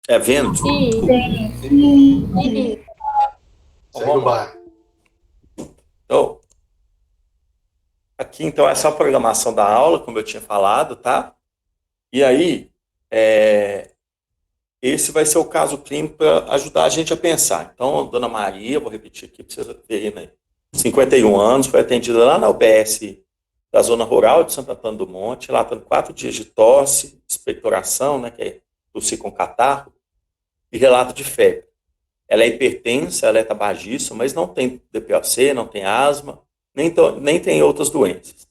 É vento? Sim. Então Segue o vamos lá. bar. Então, aqui então essa é a programação da aula, como eu tinha falado, tá? E aí, é, esse vai ser o caso clínico para ajudar a gente a pensar. Então, Dona Maria, vou repetir aqui para vocês verem, né? 51 anos, foi atendida lá na UBS da Zona Rural de Santo Antônio do Monte, ela tendo 4 dias de tosse, expectoração, né, que é tossir com catarro, e relato de febre. Ela é hipertensa, ela é tabagista, mas não tem DPOC, não tem asma, nem tem outras doenças.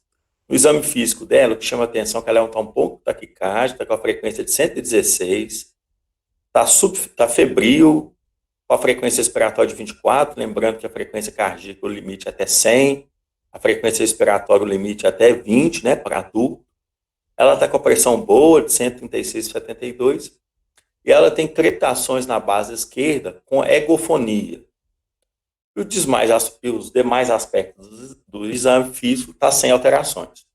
O exame físico dela, o que chama a atenção é que ela está um pouco taquicárdia, está com a frequência de 116, está febril, com a frequência respiratória de 24, lembrando que a frequência cardíaca, o limite é até 100, a frequência respiratória, o limite é até 20, né, para adulto. Ela está com a pressão boa, de 136/72, e ela tem crepitações na base esquerda com egofonia. Os demais aspectos do exame físico estão sem alterações.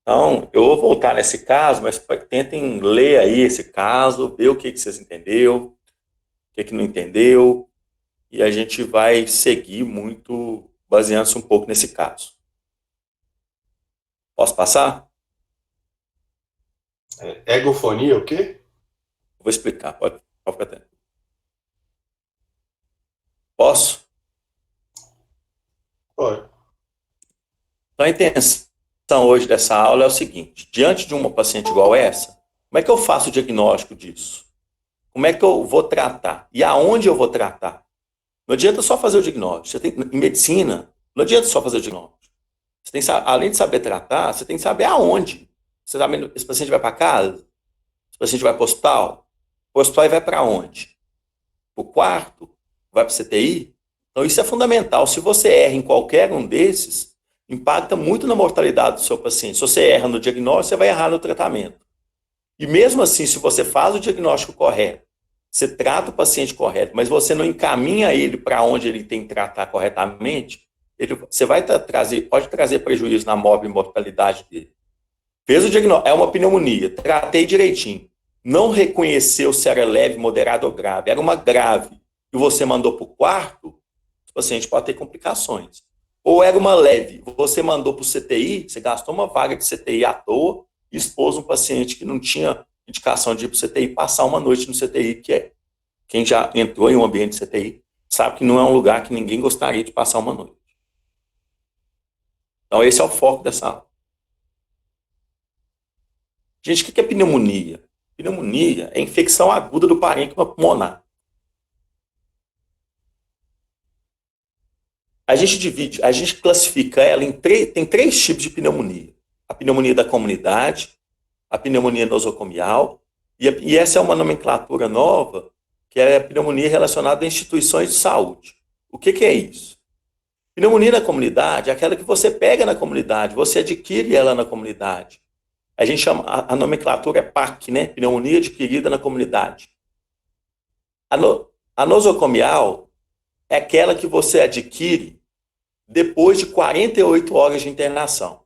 Então, eu vou voltar nesse caso, mas tentem ler aí esse caso, ver o que vocês entenderam, o que não entendeu, e a gente vai seguir muito baseando-se um pouco nesse caso. Posso passar? Egofonia, o quê? Vou explicar, pode ficar atento. Posso? Pode. Então, a intenção hoje dessa aula é o seguinte: diante de uma paciente igual essa, como é que eu faço o diagnóstico disso? Como é que eu vou tratar? E aonde eu vou tratar? Não adianta só fazer o diagnóstico. Em medicina, não adianta só fazer o diagnóstico. Você tem, além de saber tratar, você tem que saber aonde. Você sabe, esse paciente vai para casa? Esse paciente vai para o hospital? O hospital vai para onde? Para o quarto? Vai para o CTI? Então, isso é fundamental. Se você erra em qualquer um desses, impacta muito na mortalidade do seu paciente. Se você erra no diagnóstico, você vai errar no tratamento. E mesmo assim, se você faz o diagnóstico correto, você trata o paciente correto, mas você não encaminha ele para onde ele tem que tratar corretamente, você vai pode trazer prejuízo na mortalidade dele. Fez o diagnóstico, é uma pneumonia, tratei direitinho. Não reconheceu se era leve, moderado ou grave. Era uma grave e você mandou para o quarto, o paciente pode ter complicações. Ou era uma leve, você mandou para o CTI, você gastou uma vaga de CTI à toa e expôs um paciente que não tinha indicação de ir para o CTI, passar uma noite no CTI, que é quem já entrou em um ambiente de CTI, sabe que não é um lugar que ninguém gostaria de passar uma noite. Então, esse é o foco dessa aula. Gente, o que é pneumonia? Pneumonia é infecção aguda do parênquima pulmonar. A gente classifica ela tem 3 tipos de pneumonia. A pneumonia da comunidade, a pneumonia nosocomial, e essa é uma nomenclatura nova, que é a pneumonia relacionada a instituições de saúde. O que é isso? Pneumonia na comunidade é aquela que você pega na comunidade, você adquire ela na comunidade. A gente chama, a nomenclatura é PAC, né? Pneumonia adquirida na comunidade. A, no, a nosocomial é aquela que você adquire depois de 48 horas de internação.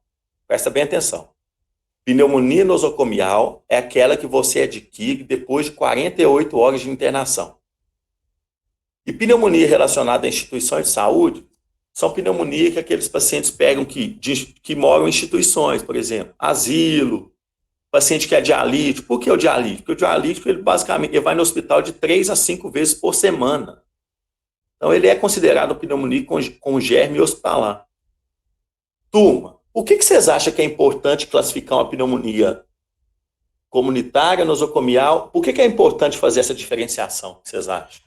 Presta bem atenção. Pneumonia nosocomial é aquela que você adquire depois de 48 horas de internação. E pneumonia relacionada a instituições de saúde são pneumonias que aqueles pacientes pegam que moram em instituições, por exemplo, asilo, paciente que é dialítico. Por que o dialítico? Porque o dialítico, ele basicamente ele vai no hospital de 3 a 5 vezes por semana. Então, ele é considerado pneumonia com germe hospitalar. Turma, por que vocês acham que é importante classificar uma pneumonia comunitária, nosocomial? Por que é importante fazer essa diferenciação? O que vocês acham?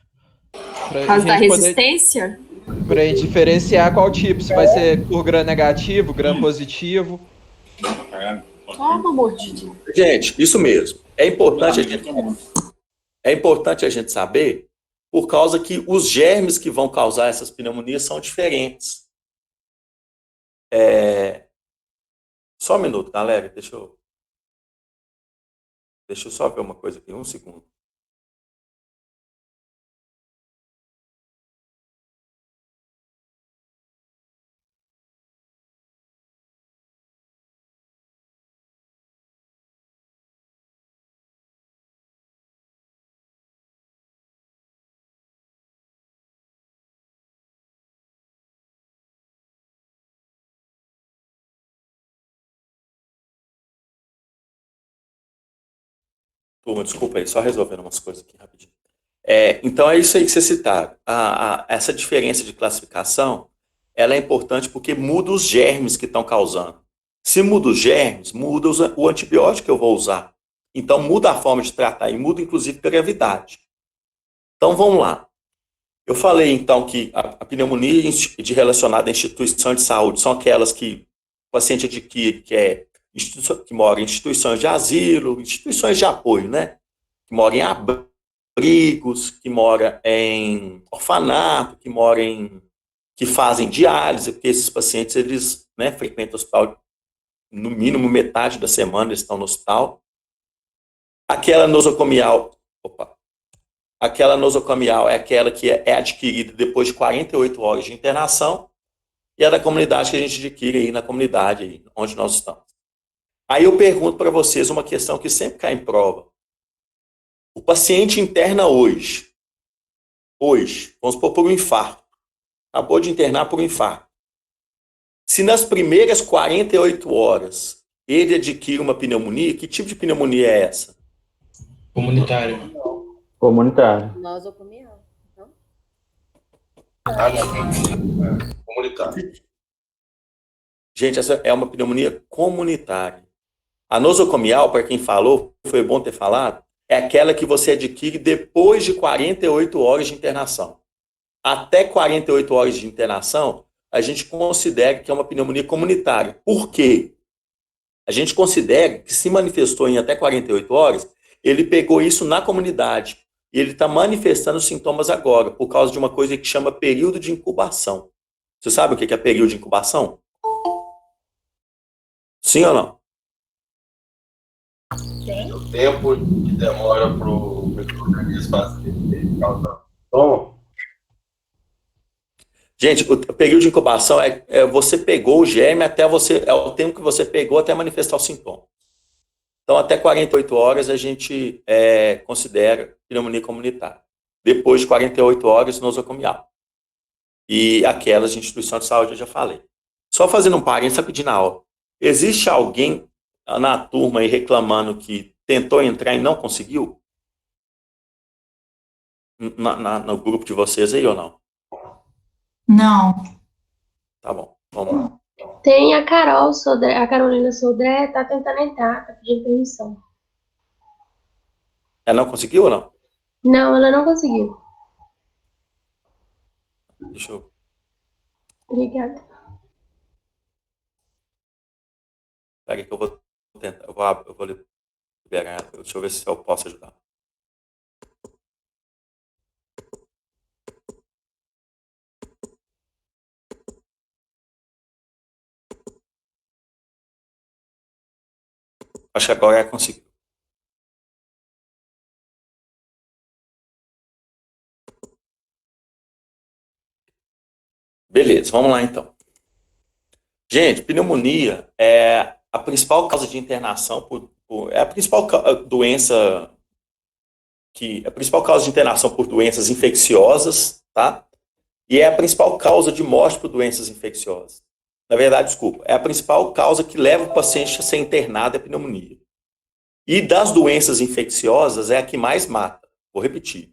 Por Por causa da gente poder, resistência? pra gente diferenciar qual tipo, se vai ser por gram negativo, gram positivo. Toma, mordidinha. Gente, isso mesmo. É importante a gente saber por causa que os germes que vão causar essas pneumonias são diferentes. Só um minuto, galera. Deixa eu só ver uma coisa aqui, um segundo. Turma, desculpa aí, só resolvendo umas coisas aqui rapidinho. Então é isso aí que você citaram. Essa diferença de classificação, ela é importante porque muda os germes que estão causando. Se muda os germes, muda o antibiótico que eu vou usar. Então muda a forma de tratar e muda inclusive a gravidade. Então vamos lá. Eu falei então que a pneumonia de relacionada à instituição de saúde são aquelas que o paciente adquire, que mora em instituições de asilo, instituições de apoio, né? Que mora em abrigos, que mora em orfanato, que fazem diálise, porque esses pacientes, eles, né, frequentam o hospital no mínimo metade da semana, eles estão no hospital. Aquela nosocomial é aquela que é adquirida depois de 48 horas de internação, e é da comunidade que a gente adquire aí na comunidade aí, onde nós estamos. Aí eu pergunto para vocês uma questão que sempre cai em prova. O paciente interna hoje, vamos supor por um infarto, acabou de internar por um infarto. Se nas primeiras 48 horas ele adquire uma pneumonia, que tipo de pneumonia é essa? Comunitário. Nosocomial. Não? Comunitário. Gente, essa é uma pneumonia comunitária. A nosocomial, para quem falou, foi bom ter falado, é aquela que você adquire depois de 48 horas de internação. Até 48 horas de internação, a gente considera que é uma pneumonia comunitária. Por quê? A gente considera que se manifestou em até 48 horas, ele pegou isso na comunidade. E ele está manifestando os sintomas agora, por causa de uma coisa que chama período de incubação. Você sabe o que é período de incubação? Sim ou não? O tempo que demora para o microorganismo fazer Toma. Gente, o período de incubação é você pegou o germe até você. É o tempo que você pegou até manifestar o sintoma. Então, até 48 horas a gente considera pneumonia comunitária. Depois de 48 horas, nosocomial. E aquelas de instituição de saúde eu já falei. Só fazendo um parênteses, rapidinho na aula. Existe alguém na turma aí reclamando que tentou entrar e não conseguiu? No grupo de vocês aí ou não? Não. Tá bom, vamos lá. Tem a Carol Sodré, a Carolina Sodré, tá tentando entrar, tá pedindo permissão. Ela não conseguiu ou não? Não, ela não conseguiu. Deixa eu... Obrigada. Peraí que eu vou tentar. Eu vou liberar. Deixa eu ver se eu posso ajudar. Acho que agora conseguiu. Beleza, vamos lá então. Gente, pneumonia é a principal causa de internação é a principal doença a principal causa de internação por doenças infecciosas, tá? E é a principal causa de morte por doenças infecciosas. Na verdade, desculpa, é a principal causa que leva o paciente a ser internado é a pneumonia. E das doenças infecciosas é a que mais mata. Vou repetir.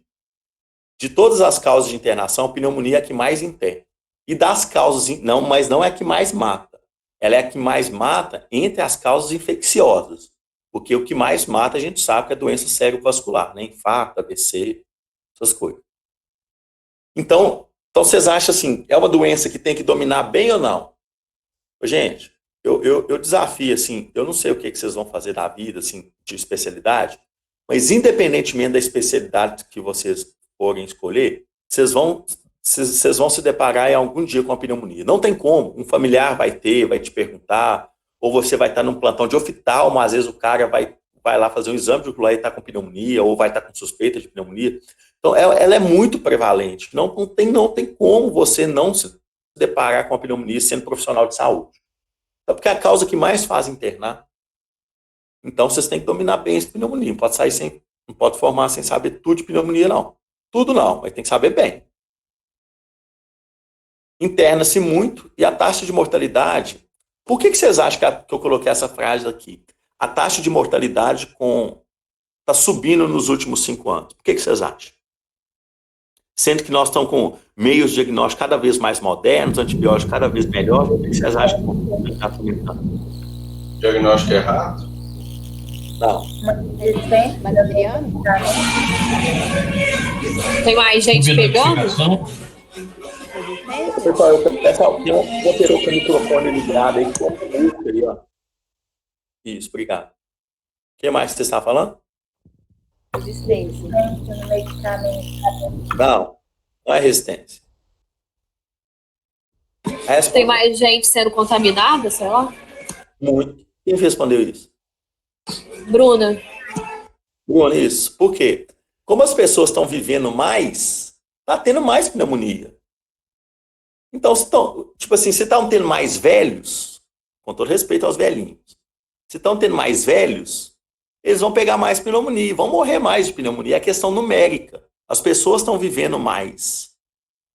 De todas as causas de internação, a pneumonia é a que mais interna. E das causas, não, mas não é a que mais mata. Ela é a que mais mata entre as causas infecciosas. Porque o que mais mata, a gente sabe que é doença cerebrovascular, né? Infarto, AVC, essas coisas. Então, vocês acham assim, é uma doença que tem que dominar bem ou não? Gente, eu desafio, assim, eu não sei o que vocês vão fazer da vida, assim, de especialidade, mas independentemente da especialidade que vocês forem escolher, vocês vão se deparar em algum dia com a pneumonia. Não tem como, um familiar vai te perguntar, ou você vai estar num plantão de oftalmo, às vezes o cara vai lá fazer um exame de ocular e está com pneumonia, ou vai estar com suspeita de pneumonia. Então, ela é muito prevalente. Não tem como você não se deparar com a pneumonia sendo profissional de saúde. É porque é a causa que mais faz internar. Então, vocês têm que dominar bem essa pneumonia. Não pode formar sem saber tudo de pneumonia, não. Tudo não, mas tem que saber bem. Interna-se muito e a taxa de mortalidade... Por que vocês acham que eu coloquei essa frase aqui? A taxa de mortalidade com está subindo nos últimos 5 anos? Por que vocês acham? Sendo que nós estamos com meios de diagnóstico cada vez mais modernos, antibióticos cada vez melhores, por que vocês acham que está aumentando? Diagnóstico errado? Não. Tem mais gente pegando? Pessoal, tem uma pessoa com o microfone ligado aí, com o aí, ó. Isso, obrigado. O que mais você está falando? Resistência. Não é resistência. Tem mais gente sendo contaminada, sei lá? Muito. Quem respondeu isso? Bruna. Bruna, isso. Por quê? Como as pessoas estão vivendo mais, está tendo mais pneumonia. Então, tipo assim, se estão tendo mais velhos, com todo respeito aos velhinhos, se estão tendo mais velhos, eles vão pegar mais pneumonia, vão morrer mais de pneumonia. É questão numérica. As pessoas estão vivendo mais.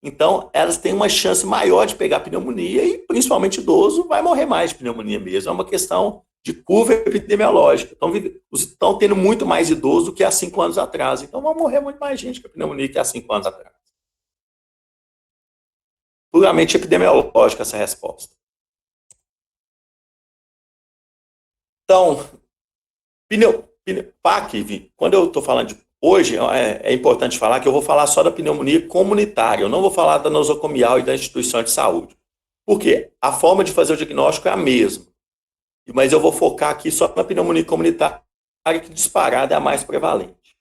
Então, elas têm uma chance maior de pegar pneumonia e, principalmente idoso, vai morrer mais de pneumonia mesmo. É uma questão de curva epidemiológica. Estão tendo muito mais idosos do que há 5 anos atrás. Então, vão morrer muito mais gente com a pneumonia que há 5 anos atrás. Puramente epidemiológica essa resposta. Então, PAC, quando eu estou falando de hoje, é importante falar que eu vou falar só da pneumonia comunitária, eu não vou falar da nosocomial e da instituição de saúde. Por quê? A forma de fazer o diagnóstico é a mesma. Mas eu vou focar aqui só na pneumonia comunitária, que disparada é a mais prevalente.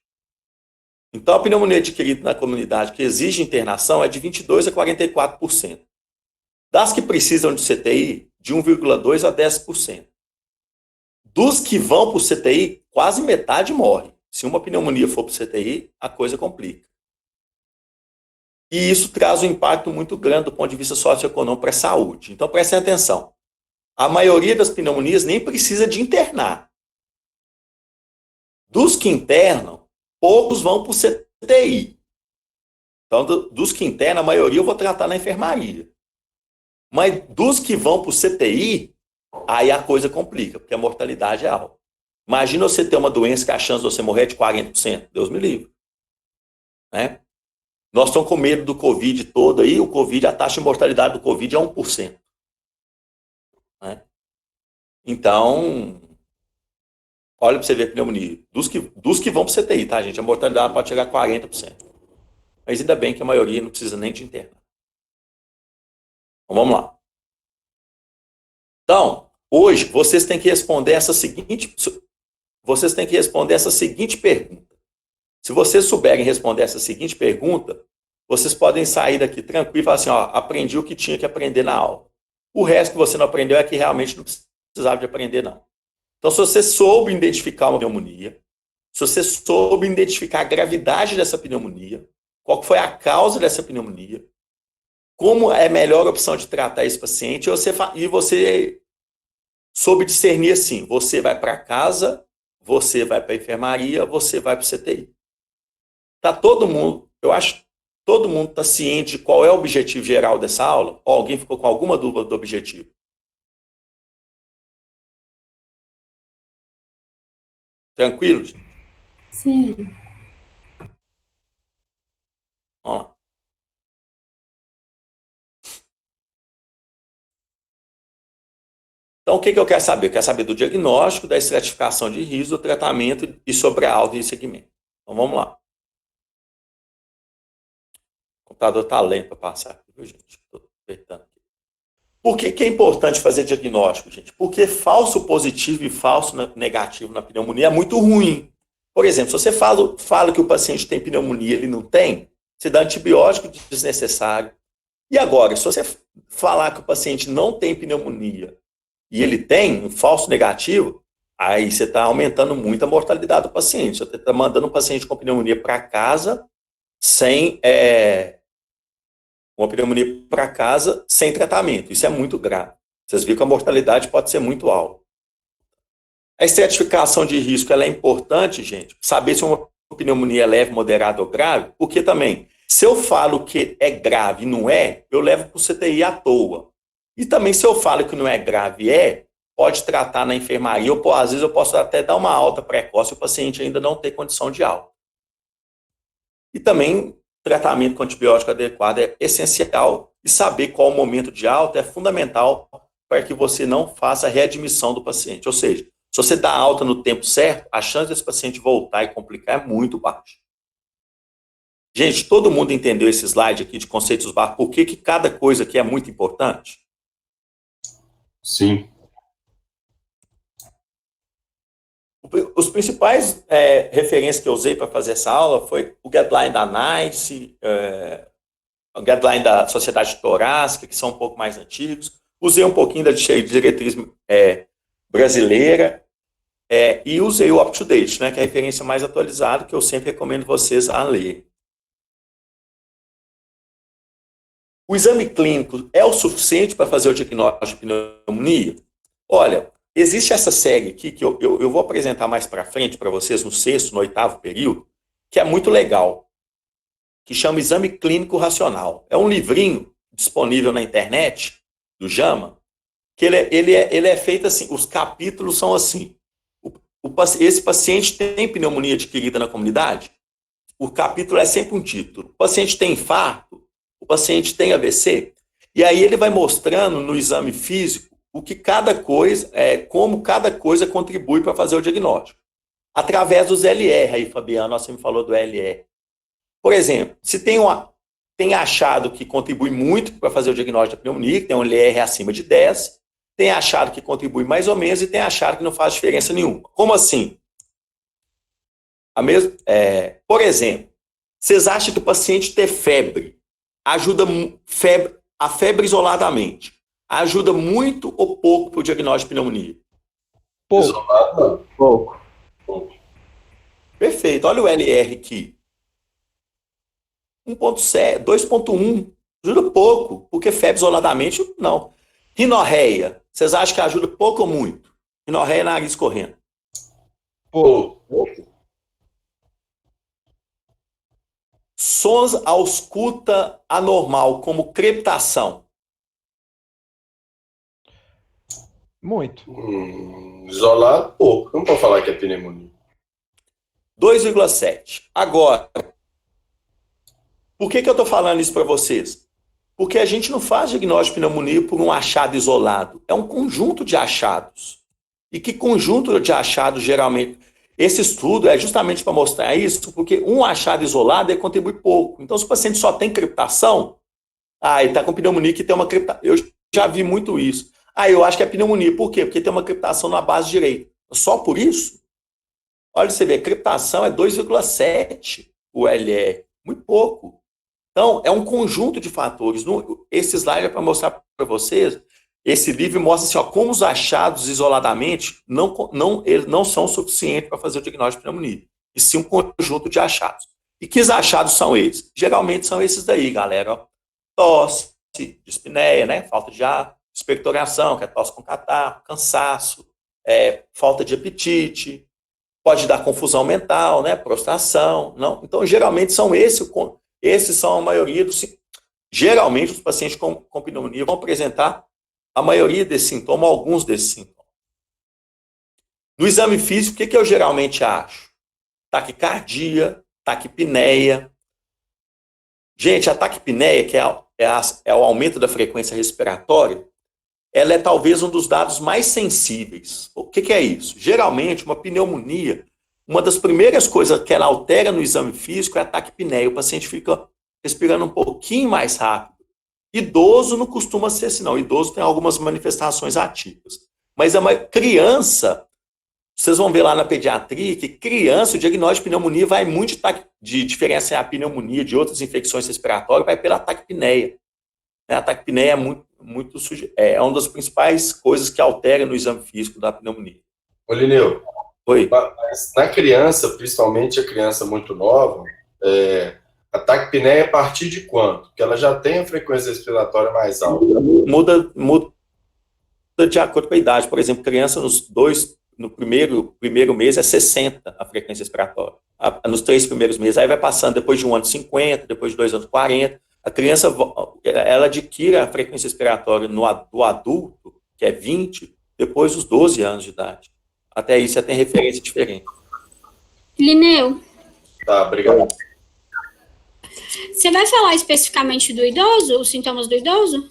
Então, a pneumonia adquirida na comunidade que exige internação é de 22% a 44%. Das que precisam de CTI, de 1,2% a 10%. Dos que vão para o CTI, quase metade morre. Se uma pneumonia for para o CTI, a coisa complica. E isso traz um impacto muito grande do ponto de vista socioeconômico para a saúde. Então, prestem atenção. A maioria das pneumonias nem precisa de internar. Dos que internam, poucos vão para o CTI. Então, dos que internam, a maioria eu vou tratar na enfermaria. Mas dos que vão para o CTI, aí a coisa complica, porque a mortalidade é alta. Imagina você ter uma doença que a chance de você morrer é de 40%. Deus me livre. Né? Nós estamos com medo do Covid todo aí. O Covid, a taxa de mortalidade do Covid é 1%. Né? Então, olha para você ver a pneumonia. Dos que vão para o CTI, tá, gente? A mortalidade pode chegar a 40%. Mas ainda bem que a maioria não precisa nem de internar. Então, vamos lá. Então, hoje, vocês têm que responder essa seguinte pergunta. Se vocês souberem responder essa seguinte pergunta, vocês podem sair daqui tranquilo e falar assim, ó, aprendi o que tinha que aprender na aula. O resto que você não aprendeu é que realmente não precisava de aprender, não. Então, se você soube identificar uma pneumonia, se você soube identificar a gravidade dessa pneumonia, qual foi a causa dessa pneumonia, como é a melhor opção de tratar esse paciente, e você soube discernir assim, você vai para casa, você vai para a enfermaria, você vai para o CTI. Tá todo mundo, eu acho que todo mundo está ciente de qual é o objetivo geral dessa aula? Ou alguém ficou com alguma dúvida do objetivo? Tranquilo, gente? Sim. Vamos lá. Então, o que eu quero saber? Eu quero saber do diagnóstico, da estratificação de risco, do tratamento e sobre a alta e segmento. Então, vamos lá. O computador está lento para passar aqui, viu, gente? Estou apertando aqui. Por que é importante fazer diagnóstico, gente? Porque falso positivo e falso negativo na pneumonia é muito ruim. Por exemplo, se você fala que o paciente tem pneumonia e ele não tem, você dá antibiótico desnecessário. E agora, se você falar que o paciente não tem pneumonia e ele tem um falso negativo, aí você está aumentando muito a mortalidade do paciente. Você está mandando o paciente com pneumonia para casa sem tratamento. Isso é muito grave. Vocês viram que a mortalidade pode ser muito alta. A estratificação de risco ela é importante, gente, saber se uma pneumonia é leve, moderada ou grave, porque também, se eu falo que é grave e não é, eu levo para o CTI à toa. E também, se eu falo que não é grave pode tratar na enfermaria, ou às vezes eu posso até dar uma alta precoce e o paciente ainda não ter condição de alta. E também, tratamento com antibiótico adequado é essencial, e saber qual o momento de alta é fundamental para que você não faça a readmissão do paciente. Ou seja, se você dá alta no tempo certo, a chance desse paciente voltar e complicar é muito baixa. Gente, todo mundo entendeu esse slide aqui de conceitos básicos? Por que cada coisa aqui é muito importante? Sim. Os principais referências que eu usei para fazer essa aula foi o guideline da NICE, o guideline da Sociedade Torácica, que são um pouco mais antigos. Usei um pouquinho da diretriz brasileira e usei o UpToDate, né, que é a referência mais atualizada, que eu sempre recomendo vocês a ler. O exame clínico é o suficiente para fazer o diagnóstico de pneumonia? Olha, existe essa série aqui que eu vou apresentar mais para frente para vocês no 6º, no 8º período, que é muito legal, que chama Exame Clínico Racional. É um livrinho disponível na internet, do JAMA, que ele é feito assim, os capítulos são assim. Esse paciente tem pneumonia adquirida na comunidade? O capítulo é sempre um título. O paciente tem infarto? O paciente tem AVC? E aí ele vai mostrando no exame físico o que cada coisa, como cada coisa contribui para fazer o diagnóstico. Através dos LR, aí Fabiano, você me falou do LR. Por exemplo, se tem achado que contribui muito para fazer o diagnóstico da pneumonia, que tem um LR acima de 10, tem achado que contribui mais ou menos e tem achado que não faz diferença nenhuma. Como assim? Por exemplo, vocês acham que o paciente ter febre ajuda a febre isoladamente? Ajuda muito ou pouco para o diagnóstico de pneumonia? Pouco. Isolado, Pouco. Perfeito. Olha o LR aqui. 1.7, 2.1. Ajuda pouco, porque febre isoladamente, não. Rinorreia. Vocês acham que ajuda pouco ou muito? Rinorreia, nariz correndo. pouco. Sons à ausculta anormal, como crepitação. Muito. Isolado, pouco. Não pode falar que é pneumonia. 2,7. Agora, por que eu estou falando isso para vocês? Porque a gente não faz diagnóstico de pneumonia por um achado isolado. É um conjunto de achados. E que conjunto de achados, geralmente... Esse estudo é justamente para mostrar isso, porque um achado isolado contribui pouco. Então, se o paciente só tem crepitação, ele está com pneumonia que tem uma crepitação. Eu já vi muito isso. Eu acho que é pneumonia. Por quê? Porque tem uma crepitação na base direita. Só por isso? Olha, você vê, crepitação é 2,7 o LR. Muito pouco. Então, é um conjunto de fatores. Esse slide é para mostrar para vocês. Esse livro mostra assim, como os achados isoladamente eles não são suficientes para fazer o diagnóstico de pneumonia. E sim um conjunto de achados. E que achados são eles? Geralmente são esses daí, galera. Ó. Tosse, dispneia, né? Falta de ar, expectoração, que é tosse com catarro, cansaço, falta de apetite, pode dar confusão mental, né? Prostração. Não? Então, geralmente são esses são a maioria dos... Geralmente, os pacientes com pneumonia vão apresentar a maioria desses sintomas, alguns desses sintomas. No exame físico, o que eu geralmente acho? Taquicardia, taquipneia. Gente, a taquipneia, que é o aumento da frequência respiratória, ela é talvez um dos dados mais sensíveis. O que é isso? Geralmente, uma pneumonia, uma das primeiras coisas que ela altera no exame físico é a taquipneia. O paciente fica respirando um pouquinho mais rápido. Idoso não costuma ser assim, não. Idoso tem algumas manifestações atípicas. Mas a criança, vocês vão ver lá na pediatria, que criança, o diagnóstico de pneumonia vai muito de diferenciar a pneumonia de outras infecções respiratórias, vai pela taquipneia. A taquipneia é uma das principais coisas que altera no exame físico da pneumonia. Ô, Lineu, Oi. mas na criança, principalmente a criança muito nova, a taquipneia é a partir de quanto? Porque ela já tem a frequência respiratória mais alta. Muda de acordo com a idade. Por exemplo, criança no primeiro mês é 60 a frequência respiratória. Nos 3 primeiros meses, aí vai passando, depois de 1 ano 50, depois de 2 anos 40. A criança, ela adquire a frequência respiratória do adulto, que é 20, depois dos 12 anos de idade. Até aí você tem referência diferente. Lineu, Tá, obrigado. você vai falar especificamente do idoso, os sintomas do idoso?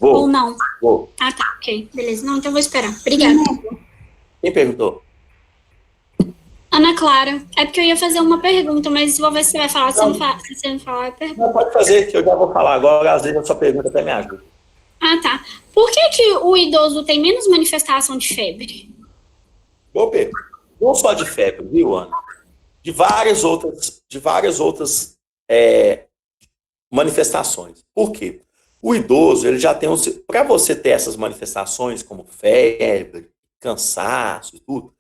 Ou Vou, não? vou. Ah, tá, ok. Beleza. Não, então eu vou esperar. Obrigada. Quem perguntou? Ana Clara, é porque eu ia fazer uma pergunta, mas vou ver se você vai falar. Se você não falar, eu pergunto. Não, pode fazer, que eu já vou falar agora, às vezes a sua pergunta até me ajuda. Ah, tá. Por que o idoso tem menos manifestação de febre? Boa pergunta. Não só de febre, viu, Ana? De várias outras manifestações. Por quê? O idoso, ele já tem para você ter essas manifestações como febre, cansaço e tudo,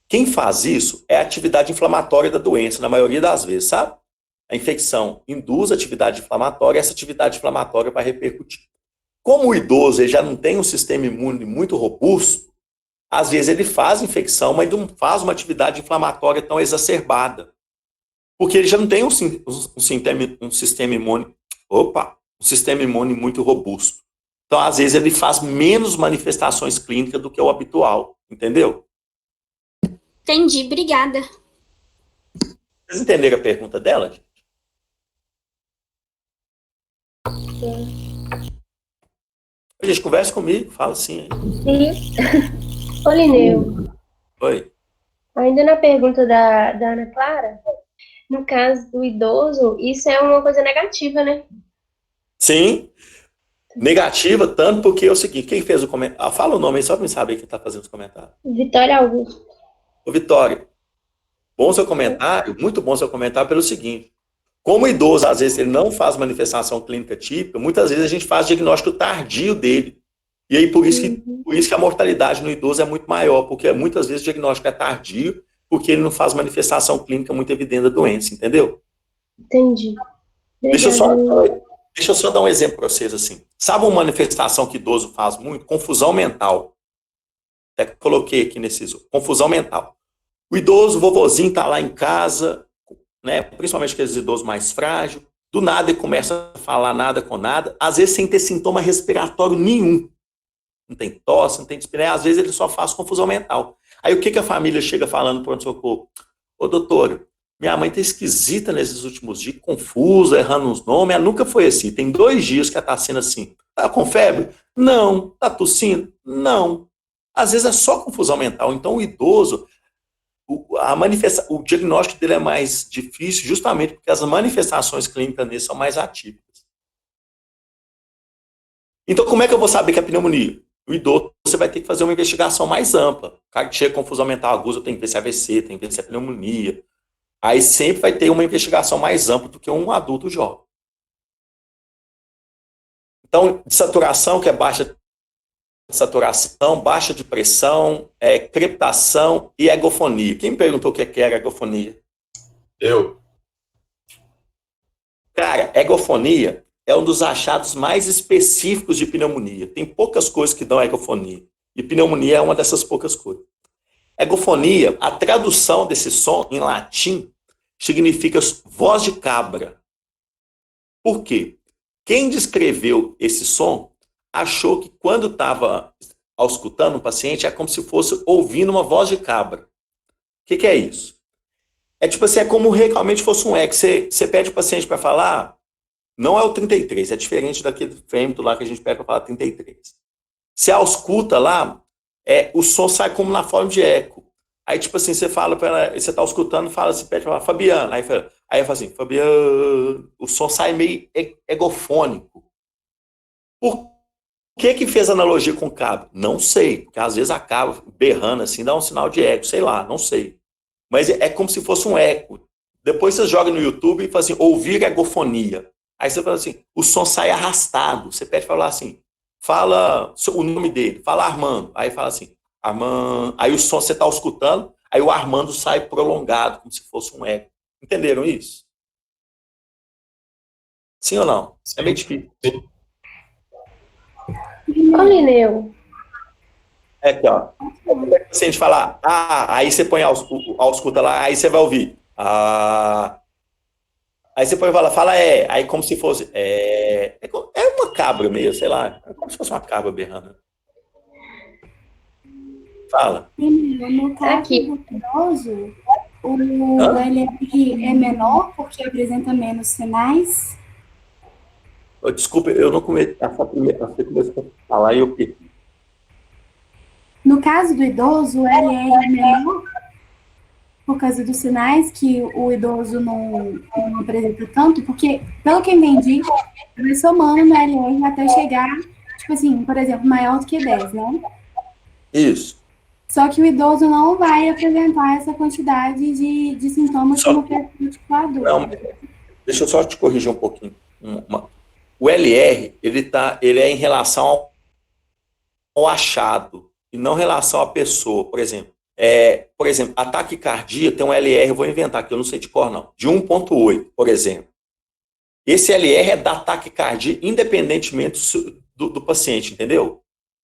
quem faz isso é a atividade inflamatória da doença, na maioria das vezes, sabe? A infecção induz atividade inflamatória, essa atividade inflamatória vai repercutir. Como o idoso ele já não tem um sistema imune muito robusto, às vezes ele faz infecção, mas não faz uma atividade inflamatória tão exacerbada. Porque ele já não tem um sistema imune muito robusto. Então, às vezes, ele faz menos manifestações clínicas do que o habitual, entendeu? Entendi, obrigada. Vocês entenderam a pergunta dela, gente? Gente, conversa comigo, fala assim. Sim. Ô, Lineu, Oi. ainda na pergunta da Ana Clara, no caso do idoso, isso é uma coisa negativa, né? Sim, negativa, tanto porque é o seguinte, quem fez o comentário? Fala o nome aí, só para eu saber quem está fazendo os comentários. Vitória Augusto. Ô, Vitória, bom seu comentário, muito bom seu comentário pelo seguinte, como o idoso, às vezes, ele não faz manifestação clínica típica, muitas vezes a gente faz diagnóstico tardio dele. E aí, por isso que a mortalidade no idoso é muito maior, porque muitas vezes o diagnóstico é tardio, porque ele não faz manifestação clínica muito evidente da doença, entendeu? Entendi. Deixa eu só dar um exemplo para vocês, assim. Sabe uma manifestação que idoso faz muito? Confusão mental. Até coloquei aqui confusão mental. O idoso, o vovozinho tá lá em casa, né, principalmente aqueles idosos mais frágeis, do nada ele começa a falar nada com nada, às vezes sem ter sintoma respiratório nenhum. Não tem tosse, não tem dispneia, às vezes ele só faz confusão mental. Aí o que a família chega falando para o pronto-socorro? Ô, doutora, minha mãe tá esquisita nesses últimos dias, confusa, errando os nomes, ela nunca foi assim. Tem 2 dias que ela tá sendo assim. Tá com febre? Não. Tá tossindo? Não. Às vezes é só confusão mental. Então o idoso, o diagnóstico dele é mais difícil justamente porque as manifestações clínicas dele são mais atípicas. Então como é que eu vou saber que é pneumonia? O idoso, você vai ter que fazer uma investigação mais ampla. O cara que chega com confusão mental aguda, tem que ver se é AVC, tem que ver se é pneumonia. Aí sempre vai ter uma investigação mais ampla do que um adulto jovem. Então, de saturação, que é baixa de saturação, baixa de pressão, crepitação e egofonia. Quem me perguntou o que era egofonia? Eu. Cara, egofonia é um dos achados mais específicos de pneumonia. Tem poucas coisas que dão egofonia. E pneumonia é uma dessas poucas coisas. Egofonia, a tradução desse som em latim, significa voz de cabra. Por quê? Quem descreveu esse som achou que quando estava auscultando o paciente é como se fosse ouvindo uma voz de cabra. O que é isso? É tipo assim, é como realmente fosse um eco. Você pede o paciente para falar, não é o 33, é diferente daquele fêmito lá que a gente pede para falar 33. Você ausculta lá, o som sai como na forma de eco. Aí, tipo assim, você fala para ela, você tá escutando, fala assim, pede pra ela, Fabiana. Aí eu falo assim, Fabiana, o som sai meio egofônico. Por que fez analogia com o cabra? Não sei, porque às vezes a cabra berrando assim, dá um sinal de eco, sei lá, não sei. Mas é como se fosse um eco. Depois você joga no YouTube e fala assim, ouvir egofonia. Aí você fala assim, o som sai arrastado. Você pede para falar assim, fala o nome dele, fala Armando. Aí fala assim, Armando. Aí o som você está escutando, aí o Armando sai prolongado, como se fosse um eco. Entenderam isso? Sim ou não? Sim. É meio difícil. Sim. Ô, Lineu. É aqui, ó. Se a gente falar, aí você põe a ausculta lá, aí você vai ouvir. Aí você põe e fala, aí como se fosse. É uma cabra meio, sei lá. É como se fosse uma cabra berrando. Fala. No caso Aqui. do idoso, o LR é menor porque apresenta menos sinais? Desculpa, eu não comecei. Você começou a falar e eu perdi. No caso do idoso, o LR é menor por causa dos sinais que o idoso não apresenta tanto, porque, pelo que eu entendi, vai somando no LR até chegar, tipo assim, por exemplo, maior do que 10, né? Isso. Só que o idoso não vai apresentar essa quantidade de sintomas Só como que- o adulto. Não, deixa eu só te corrigir um pouquinho. O LR, ele é em relação ao achado, e não em relação à pessoa. Por exemplo, a taquicardia tem um LR, eu vou inventar aqui, eu não sei de cor não, de 1,8, por exemplo. Esse LR é da taquicardia, independentemente do paciente, entendeu?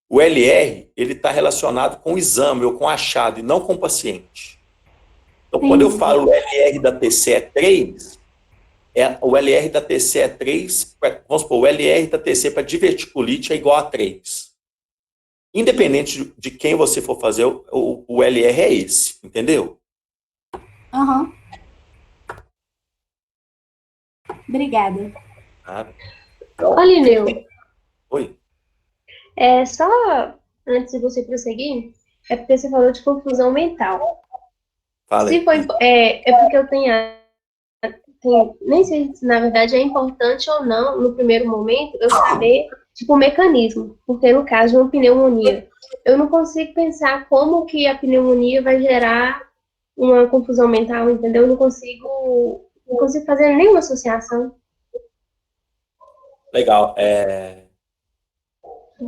O LR, ele está relacionado com o exame ou com o achado, e não com o paciente. Então, quando eu falo o LR da TC é 3, o LR da TC é 3, vamos supor, o LR da TC para diverticulite é igual a 3. Independente de quem você for fazer, o LR é esse, entendeu? Aham. Obrigada. Ô, Lineu, Oi? só antes de você prosseguir, é porque você falou de confusão mental. Fala Se aí. foi, porque eu tenho, nem sei se na verdade é importante ou não, no primeiro momento, eu saber, tipo, o mecanismo. Porque no caso de uma pneumonia, eu não consigo pensar como que a pneumonia vai gerar uma confusão mental, entendeu? Eu não consigo fazer nenhuma associação. Legal.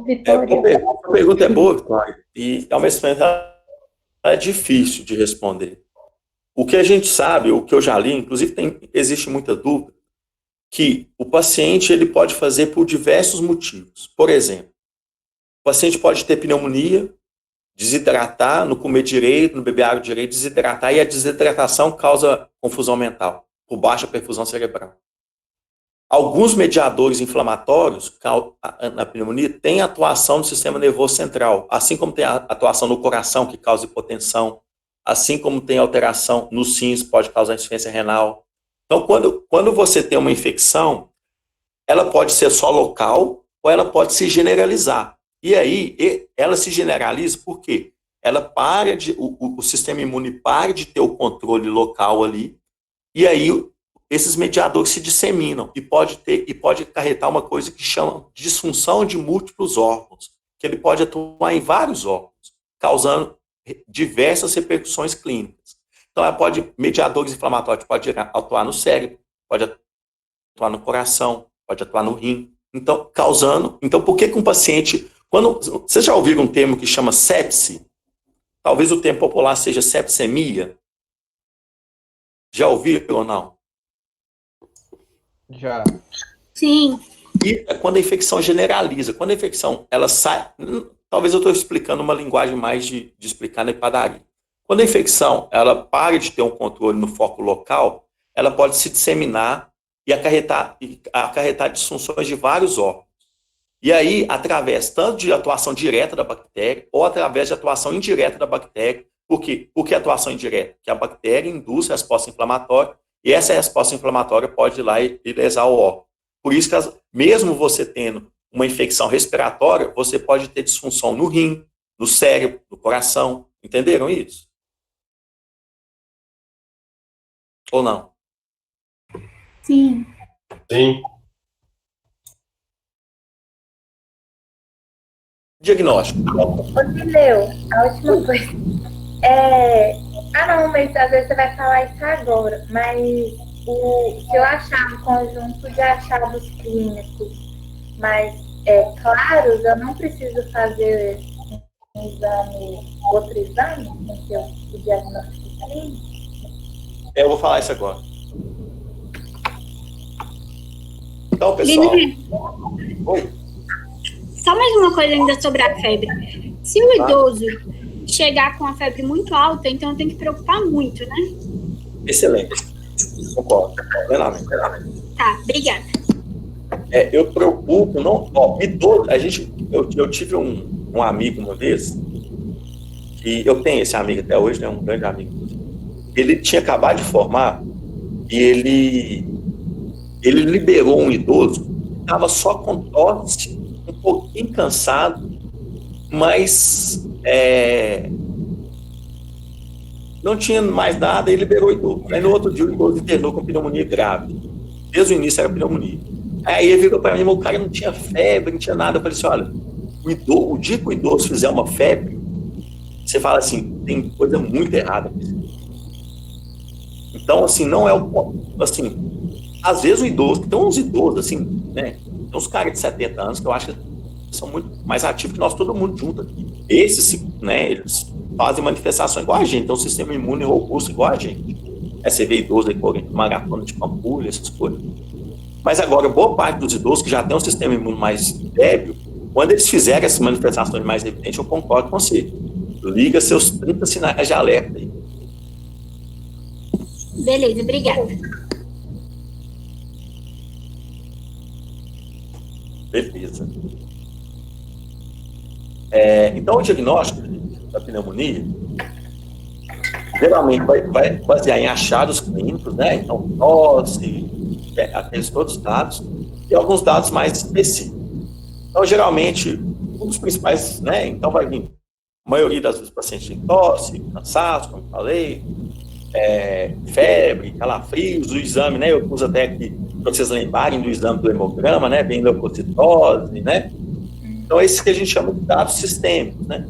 Vitória. A pergunta é boa, Vitória, e ao mesmo tempo ela é difícil de responder. O que a gente sabe, o que eu já li, inclusive existe muita dúvida, que o paciente ele pode fazer por diversos motivos. Por exemplo, o paciente pode ter pneumonia, desidratar, não comer direito, não beber água direito, desidratar, e a desidratação causa confusão mental, por baixa perfusão cerebral. Alguns mediadores inflamatórios na pneumonia têm atuação no sistema nervoso central, assim como tem a atuação no coração, que causa hipotensão, assim como tem alteração nos rins, pode causar insuficiência renal. Então, quando você tem uma infecção, ela pode ser só local ou ela pode se generalizar. E aí, ela se generaliza por quê? Ela o sistema imune para de ter o controle local ali, e aí esses mediadores se disseminam e pode acarretar uma coisa que chama de disfunção de múltiplos órgãos, que ele pode atuar em vários órgãos, causando diversas repercussões clínicas. Então, mediadores inflamatórios pode atuar no cérebro, pode atuar no coração, pode atuar no rim. Então, por que um paciente... Vocês já ouviram um termo que chama sepse? Talvez o termo popular seja sepsemia. Já ouviram ou não? Já. Sim. E é quando a infecção generaliza. Quando a infecção ela sai... Talvez eu estou explicando uma linguagem mais de explicar na padaria. Quando a infecção ela para de ter um controle no foco local, ela pode se disseminar e acarretar disfunções de vários órgãos. E aí, através tanto de atuação direta da bactéria ou através de atuação indireta da bactéria. Por quê? Por que atuação indireta? Porque a bactéria induz resposta inflamatória e essa resposta inflamatória pode ir lá e lesar o órgão. Por isso que, mesmo você tendo uma infecção respiratória, você pode ter disfunção no rim, no cérebro, no coração. Entenderam isso? Ou não? Sim. Sim. Diagnóstico. Entendeu? A última coisa. Não, mas às vezes você vai falar isso agora. Mas se eu achar um conjunto de achados clínicos, mas claros, eu não preciso fazer outro exame, o diagnóstico clínico. Eu vou falar isso agora. Então, pessoal. Oi. Só mais uma coisa ainda sobre a febre. Se o idoso chegar com a febre muito alta, então tem que preocupar muito, né? Excelente. Concordo. Plenamente. Tá, obrigada. Eu preocupo, não. Idoso, eu tive um amigo uma vez E eu tenho esse amigo até hoje, né, um grande amigo. Ele tinha acabado de formar e ele liberou um idoso que estava só com tosse, um pouquinho cansado, mas não tinha mais nada, e liberou o idoso. Aí no outro dia o idoso internou com pneumonia grave. Desde o início era pneumonia. Aí ele virou para mim, o cara não tinha febre, não tinha nada. Eu falei assim, olha, o dia que o idoso fizer uma febre, você fala assim, tem coisa muito errada. Então, assim, não é o... Assim, às vezes o idoso, tem uns idosos, assim, né? Tem uns caras de 70 anos que eu acho que são muito mais ativos que nós, todo mundo junto aqui. Esses, né, eles fazem manifestação igual a gente, tem um sistema imune robusto igual a gente. Você vê idoso aí correndo maratona de Pampulha, essas coisas. Mas agora, boa parte dos idosos que já tem um sistema imune mais débil, quando eles fizerem essas manifestações mais evidentes, eu concordo com você. Liga seus 30 sinais de alerta aí. Beleza, obrigada. Beleza. Então, o diagnóstico da pneumonia geralmente vai basear em achados clínicos, né? Então, tosse, aqueles todos os dados, e alguns dados mais específicos. Então, geralmente, um dos principais, né? Então, vai vir, a maioria das vezes, pacientes tem tosse, cansaço, como eu falei, febre, calafrios, o exame, né? Eu uso até aqui, para vocês lembrarem do exame do hemograma, né? Vem leucocitose, né? Então, esses que a gente chama de dados sistêmicos, né?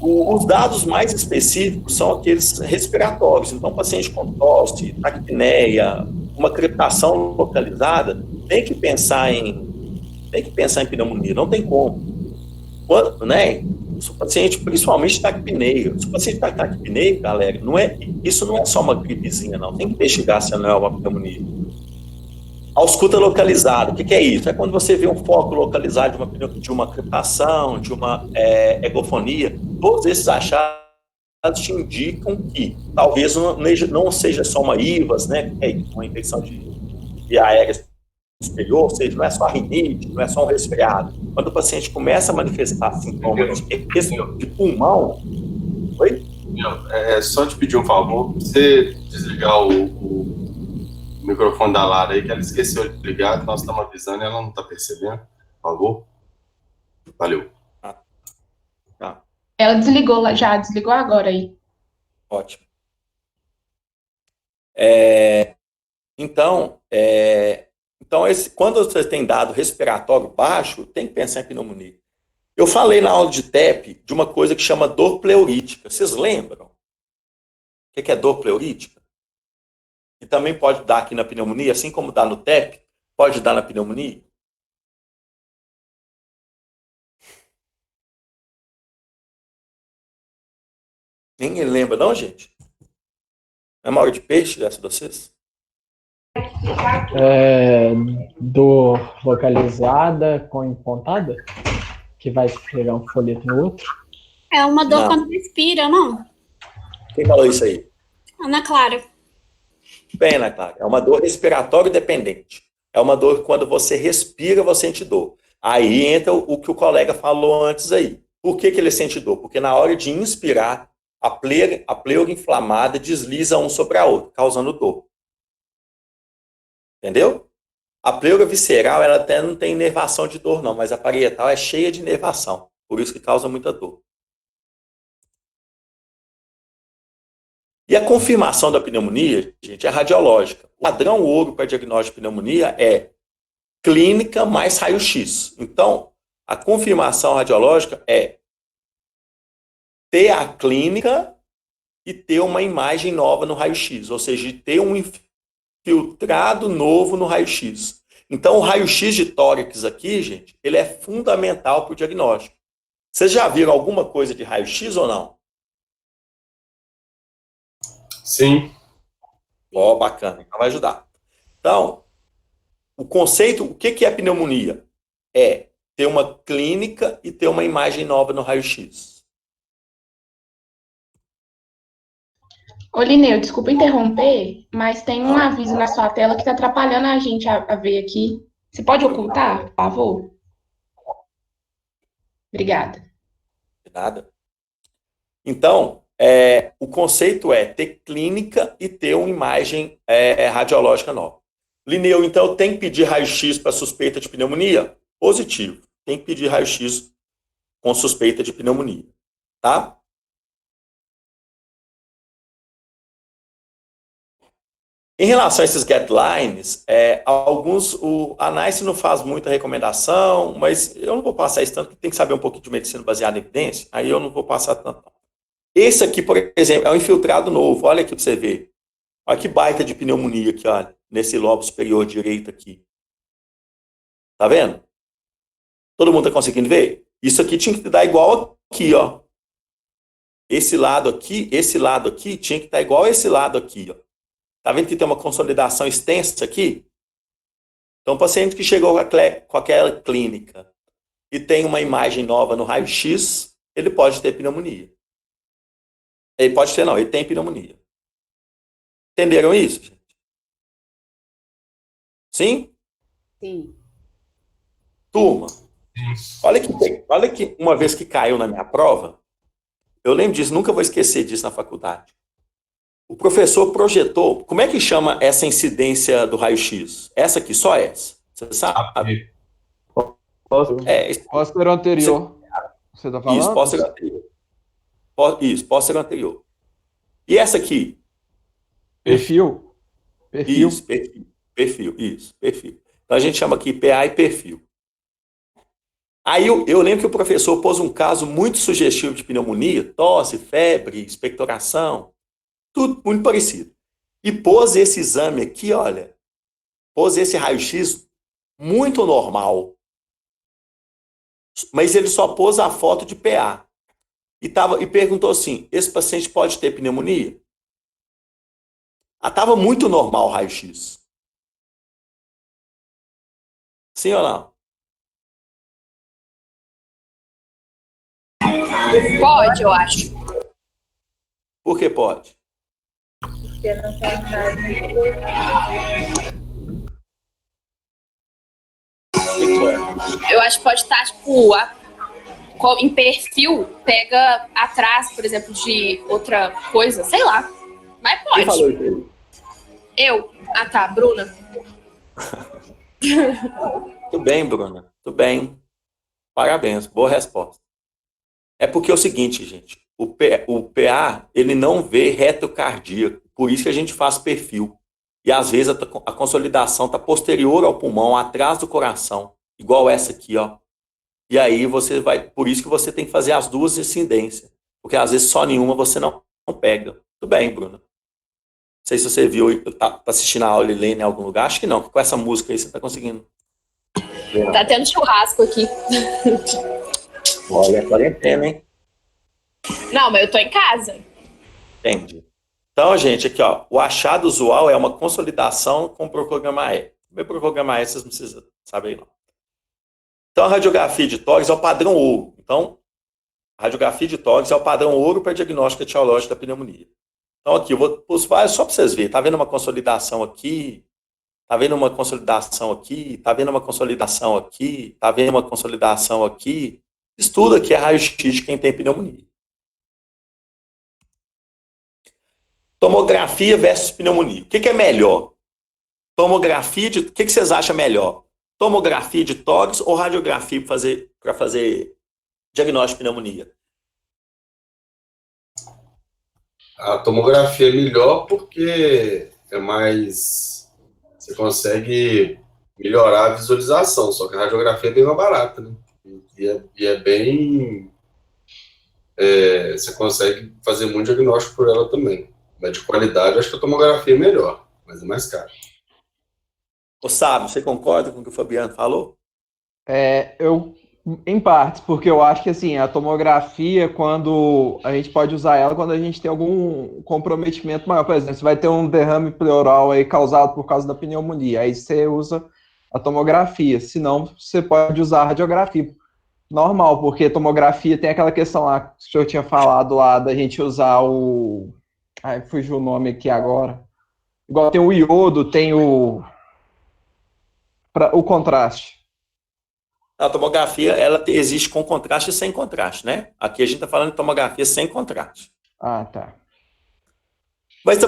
Os dados mais específicos são aqueles respiratórios. Então, paciente com tosse, taquipneia, uma crepitação localizada, tem que pensar em pneumonia, não tem como. Quando, né? Se o paciente, principalmente taquipneia, se o paciente está taquipneia, galera, isso não é só uma gripezinha, não. Tem que investigar se não é uma pneumonia. Ausculta localizada, o que é isso? É quando você vê um foco localizado de uma crepitação, de uma egofonia. Todos esses achados te indicam que talvez não seja só uma IVAS, né? Que é uma infecção de via aérea superior, ou seja, não é só a rinite, não é só um resfriado. Quando o paciente começa a manifestar sintomas de pulmão... Oi? Só te pedir um favor, você desligar o microfone da Lara aí, que ela esqueceu de ligar, nós estamos avisando e ela não está percebendo, por favor. Valeu. Tá. Ela desligou, já desligou agora aí. Ótimo. Então, quando você tem dado respiratório baixo, tem que pensar em pneumonia. Eu falei na aula de TEP de uma coisa que chama dor pleurítica. Vocês lembram? O que é dor pleurítica? E também pode dar aqui na pneumonia, assim como dá no TEP, pode dar na pneumonia. Ninguém lembra, não, gente? Memória de peixe dessa de vocês? Dor localizada com pontada? Que vai pegar um folheto no outro? É uma dor Não. quando respira, não? Quem falou isso aí? Ana Clara. Bem, Ana Clara, é uma dor respiratória dependente. É uma dor que quando você respira, você sente dor. Aí entra o que o colega falou antes aí. Por que ele sente dor? Porque na hora de inspirar, a pleura inflamada desliza um sobre a outra, causando dor. Entendeu? A pleura visceral, ela até não tem inervação de dor, não, mas a parietal é cheia de inervação. Por isso que causa muita dor. E a confirmação da pneumonia, gente, é radiológica. O padrão ouro para diagnóstico de pneumonia é clínica mais raio-x. Então, a confirmação radiológica é ter a clínica e ter uma imagem nova no raio-x, ou seja, ter um infiltrado novo no raio-x. Então, o raio-x de tórax aqui, gente, ele é fundamental para o diagnóstico. Vocês já viram alguma coisa de raio-x ou não? Sim. Bacana, então vai ajudar. Então, o conceito, o que é pneumonia? É ter uma clínica e ter uma imagem nova no raio-x. Ô, Lineu, desculpa interromper, mas tem um aviso na sua tela que está atrapalhando a gente a ver aqui. Você pode ocultar, por favor? Obrigada. De nada. Então, o conceito é ter clínica e ter uma imagem radiológica nova. Linneu, então, eu tenho que pedir raio-x para suspeita de pneumonia? Positivo. Tem que pedir raio-x com suspeita de pneumonia. Tá? Em relação a esses guidelines, a NICE não faz muita recomendação, mas eu não vou passar isso tanto, porque tem que saber um pouquinho de medicina baseada em evidência, aí eu não vou passar tanto. Esse aqui, por exemplo, é um infiltrado novo, olha aqui para você ver. Olha que baita de pneumonia aqui, olha, nesse lobo superior direito aqui. Tá vendo? Todo mundo tá conseguindo ver? Isso aqui tinha que dar igual aqui, ó. Esse lado aqui tinha que estar igual a esse lado aqui, ó. Tá vendo que tem uma consolidação extensa aqui? Então, o paciente que chegou com aquela clínica e tem uma imagem nova no raio-x, ele pode ter pneumonia. Ele pode ter, não, ele tem pneumonia. Entenderam isso, gente? Sim? Sim. Turma, olha que uma vez que caiu na minha prova, eu lembro disso, nunca vou esquecer disso na faculdade. O professor projetou, como é que chama essa incidência do raio-x? Essa aqui, só essa. Você sabe? Póstero anterior. Você tá falando? Isso, póstero anterior. Isso, póstero anterior. E essa aqui? Perfil. Isso, perfil. Isso, perfil. Então a gente chama aqui PA e perfil. Aí eu lembro que o professor pôs um caso muito sugestivo de pneumonia, tosse, febre, expectoração, tudo muito parecido. E pôs esse exame aqui, olha, pôs esse raio-x muito normal. Mas ele só pôs a foto de PA. E perguntou assim, esse paciente pode ter pneumonia? Estava muito normal o raio-x. Sim ou não? Pode, eu acho. Por que pode? Porque não tem nada. Eu acho que pode estar, tipo, em perfil, pega atrás, por exemplo, de outra coisa, sei lá. Mas pode. Quem falou isso aí? Eu. Ah, tá, Bruna. Tudo bem, Bruna. Tudo bem. Parabéns. Boa resposta. É porque é o seguinte, gente. O PA, ele não vê reto cardíaco. Por isso que a gente faz perfil. E às vezes a consolidação está posterior ao pulmão, atrás do coração. Igual essa aqui, ó. E aí você vai... Por isso que você tem que fazer as duas incidências. Porque às vezes só nenhuma você não pega. Tudo bem, Bruna. Não sei se você viu, tá assistindo a aula e lendo em algum lugar. Acho que não, porque com essa música aí você tá conseguindo. Tá tendo churrasco aqui. Olha, é quarentena, hein? Não, mas eu tô em casa. Entendi. Então, gente, aqui, ó, o achado usual é uma consolidação com o procograma E. O procograma E vocês não precisam saber, não. Então, a radiografia de tórax é o padrão ouro. Então, a radiografia de tórax é o padrão ouro para diagnóstico etiológico da pneumonia. Então, aqui, eu vou pôr vários só para vocês verem. Tá vendo uma consolidação aqui? Tá vendo uma consolidação aqui? Tá vendo uma consolidação aqui? Tá vendo uma consolidação aqui? Isso tudo aqui é raio-x de quem tem pneumonia. Tomografia versus pneumonia. O que é melhor? O que vocês acham melhor? Tomografia de tórax ou radiografia para fazer diagnóstico de pneumonia? A tomografia é melhor porque é mais... Você consegue melhorar a visualização, só que a radiografia é bem mais barata, né? E é bem... você consegue fazer muito diagnóstico por ela também. Mas de qualidade, acho que a tomografia é melhor, mas é mais caro. Ô, Sábio, você concorda com o que o Fabiano falou? Eu, em partes, porque eu acho que assim, a tomografia, quando a gente pode usar ela quando a gente tem algum comprometimento maior. Por exemplo, você vai ter um derrame pleural aí causado por causa da pneumonia, aí você usa a tomografia, senão você pode usar a radiografia. Normal, porque tomografia tem aquela questão lá que o senhor tinha falado lá da gente usar o... Ai, fugiu o nome aqui agora. Igual tem o iodo, tem o contraste. A tomografia, ela existe com contraste e sem contraste, né? Aqui a gente está falando de tomografia sem contraste. Ah, tá. Mas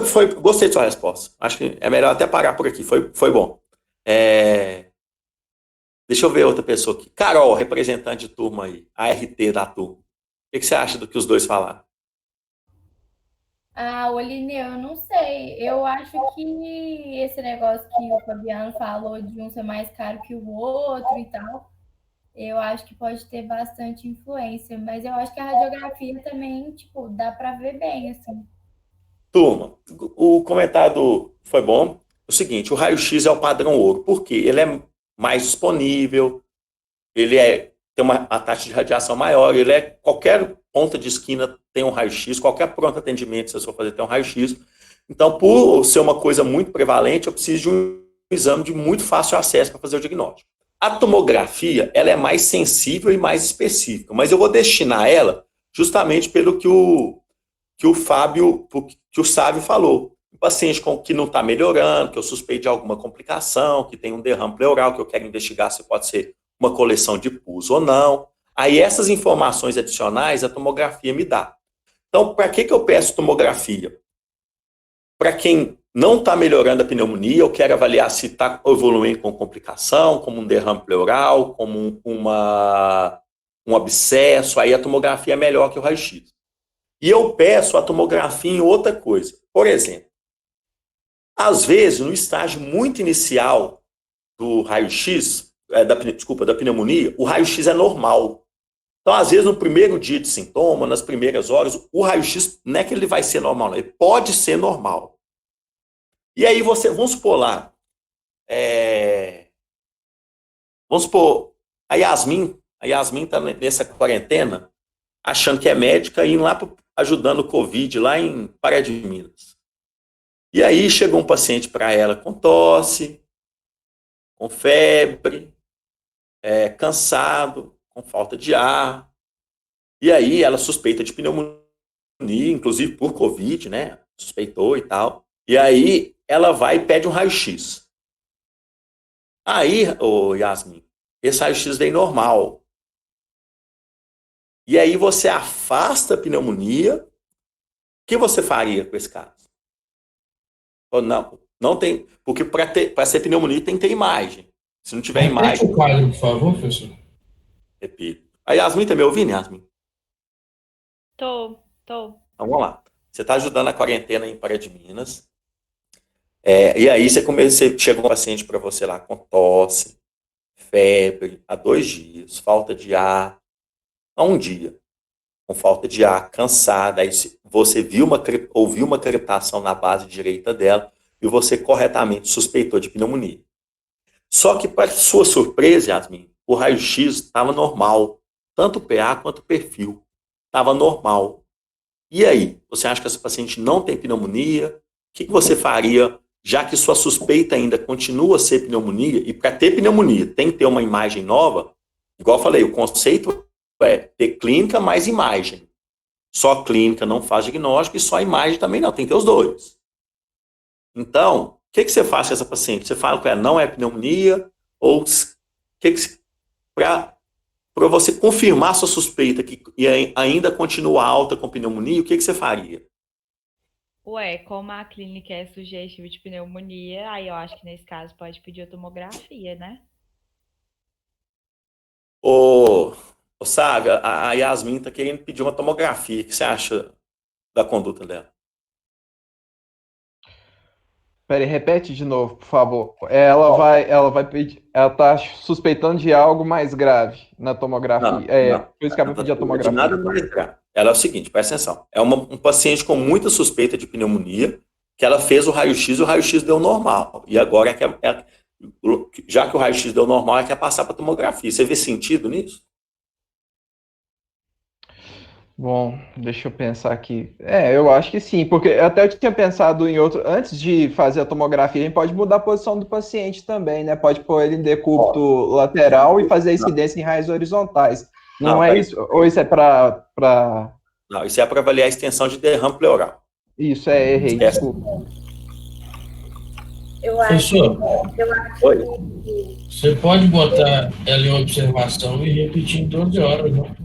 gostei de sua resposta. Acho que é melhor até parar por aqui. Foi bom. Deixa eu ver outra pessoa aqui. Carol, representante de turma aí. ART da turma. O que você acha do que os dois falaram? Olineu, eu não sei. Eu acho que esse negócio que o Fabiano falou de um ser mais caro que o outro e tal, eu acho que pode ter bastante influência. Mas eu acho que a radiografia também, tipo, dá para ver bem, assim. Turma, o comentário foi bom. O seguinte, o raio-x é o padrão ouro. Por quê? Ele é mais disponível, ele tem uma taxa de radiação maior, qualquer ponta de esquina tem um raio-x, qualquer pronto atendimento, se eu for fazer, tem um raio-x. Então, por ser uma coisa muito prevalente, eu preciso de um exame de muito fácil acesso para fazer o diagnóstico. A tomografia, ela é mais sensível e mais específica, mas eu vou destinar ela justamente pelo que o Sávio falou. Um paciente que não está melhorando, que eu suspeito de alguma complicação, que tem um derrame pleural, que eu quero investigar se pode ser uma coleção de pus ou não. Aí essas informações adicionais a tomografia me dá. Então, para que eu peço tomografia? Para quem não está melhorando a pneumonia, eu quero avaliar se está evoluindo com complicação, como um derrame pleural, como um abscesso, aí a tomografia é melhor que o raio-x. E eu peço a tomografia em outra coisa. Por exemplo, às vezes, no estágio muito inicial do raio-x, da pneumonia, o raio-x é normal. Então, às vezes, no primeiro dia de sintoma, nas primeiras horas, o raio-x não é que ele vai ser normal, não, ele pode ser normal. E aí vamos supor lá, vamos supor, a Yasmin está nessa quarentena, achando que é médica e indo lá ajudando o Covid lá em Pará de Minas. E aí chegou um paciente para ela com tosse, com febre, cansado, com falta de ar. E aí ela suspeita de pneumonia, inclusive por Covid, né? Suspeitou e tal. E aí ela vai e pede um raio-x. Aí, Yasmin, esse raio-x veio normal. E aí você afasta a pneumonia. O que você faria com esse caso? Ou não tem, porque para ser pneumonia tem que ter imagem. Se não tiver imagem... Repete o quadro, por favor, professor. Repito. A Yasmin tá me ouvindo, Yasmin? Tô. Então vamos lá. Você está ajudando a quarentena em Pará de Minas. E aí você chega um paciente para você lá com tosse, febre, há 2 dias, falta de ar, há 1 dia, com falta de ar, cansada, aí você ouviu uma crepitação na base direita dela e você corretamente suspeitou de pneumonia. Só que, para sua surpresa, Yasmin, o raio-x estava normal, tanto o PA quanto o perfil, estava normal. E aí, você acha que essa paciente não tem pneumonia? O que você faria, já que sua suspeita ainda continua a ser pneumonia, e para ter pneumonia tem que ter uma imagem nova? Igual eu falei, o conceito é ter clínica mais imagem. Só clínica não faz diagnóstico e só imagem também não, tem que ter os dois. Então, o que você faz com essa paciente? Você fala que ela não é pneumonia, ou para você confirmar sua suspeita que ainda continua alta com pneumonia, o que você faria? Como a clínica é sugestiva de pneumonia, aí eu acho que nesse caso pode pedir a tomografia, né? Sabe, a Yasmin está querendo pedir uma tomografia. O que você acha da conduta dela? Peraí, repete de novo, por favor. Ela vai pedir. Ela está suspeitando de algo mais grave na tomografia. Não. Por isso que ela vai pedir a tomografia. Nada mais grave. Ela é o seguinte, presta atenção. É um paciente com muita suspeita de pneumonia, que ela fez o raio-x e o raio-x deu normal. E agora, já que o raio-x deu normal, ela quer passar para a tomografia. Você vê sentido nisso? Bom, deixa eu pensar aqui. Eu acho que sim, porque até eu tinha pensado em outro. Antes de fazer a tomografia, a gente pode mudar a posição do paciente também, né? Pode pôr ele em decúbito lateral e fazer a incidência em raios horizontais. Não é isso? Ou isso é para. Não, isso é para avaliar a extensão de derrame pleural. Isso, errei, desculpa. Eu acho, Professor, eu acho Oi. que você pode botar ela em observação e repetir em 12 horas, não?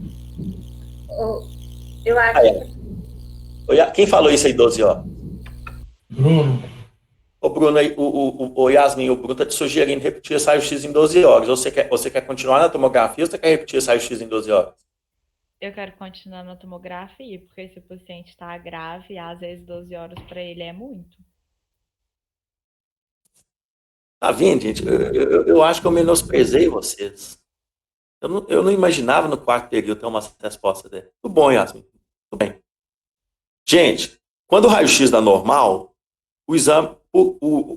eu acho Quem falou isso aí, 12 horas? Bruno, Ô, Bruno, o Yasmin, o Bruno está te sugerindo repetir esse raio-x em 12 horas. Ou você quer continuar na tomografia ou você quer repetir esse raio-x em 12 horas? Eu quero continuar na tomografia, porque se o paciente está grave, às vezes 12 horas para ele é muito. Tá vendo, gente? Eu acho que eu menosprezei vocês. Eu não imaginava no quarto período ter uma resposta dessa. Tudo bom, Yasmin. Tudo bem. Gente, quando o raio-x dá normal, o exame,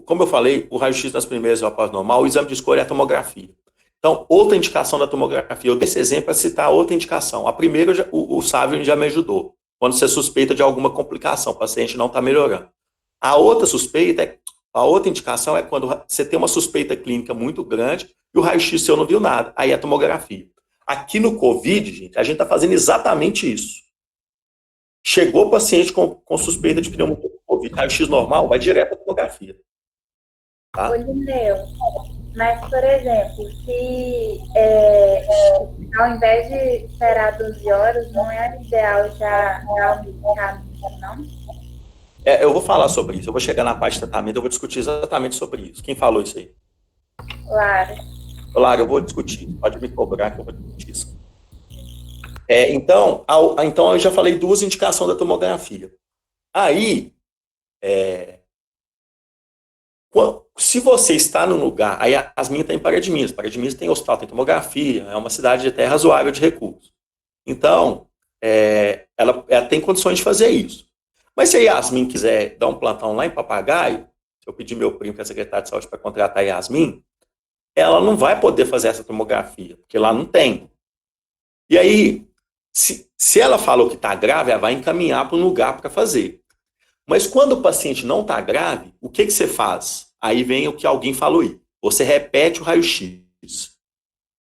como eu falei, o raio-x das primeiras etapas normal, o exame de escolha é a tomografia. Então, outra indicação da tomografia, eu dei esse exemplo para citar outra indicação. A primeira, o Sávio já me ajudou. Quando você suspeita de alguma complicação, o paciente não está melhorando. A outra indicação é quando você tem uma suspeita clínica muito grande e o raio-x seu não viu nada. Aí é a tomografia. Aqui no COVID, gente, a gente está fazendo exatamente isso. Chegou o paciente com suspeita de pneumonia COVID, raio-x normal, vai direto à tomografia. Tá? Lineu, mas, por exemplo, se ao invés de esperar 12 horas, não é ideal já dar um medicamento, não? Eu vou falar sobre isso, eu vou chegar na parte de tratamento, eu vou discutir exatamente sobre isso. Quem falou isso aí? Lara. Lara, eu vou discutir, pode me cobrar que eu vou discutir isso. Então eu já falei duas indicações da tomografia. Aí, se você está num lugar, aí a Yasmin está em Pará de Minas tem hospital, tem tomografia, é uma cidade até razoável de recursos. Então, ela tem condições de fazer isso. Mas se a Yasmin quiser dar um plantão lá em Papagaio, se eu pedir meu primo, que é secretário de saúde, para contratar a Yasmin, ela não vai poder fazer essa tomografia, porque lá não tem. E aí, se ela falou que está grave, ela vai encaminhar para um lugar para fazer. Mas quando o paciente não está grave, o que você faz? Aí vem o que alguém falou aí. Você repete o raio-x,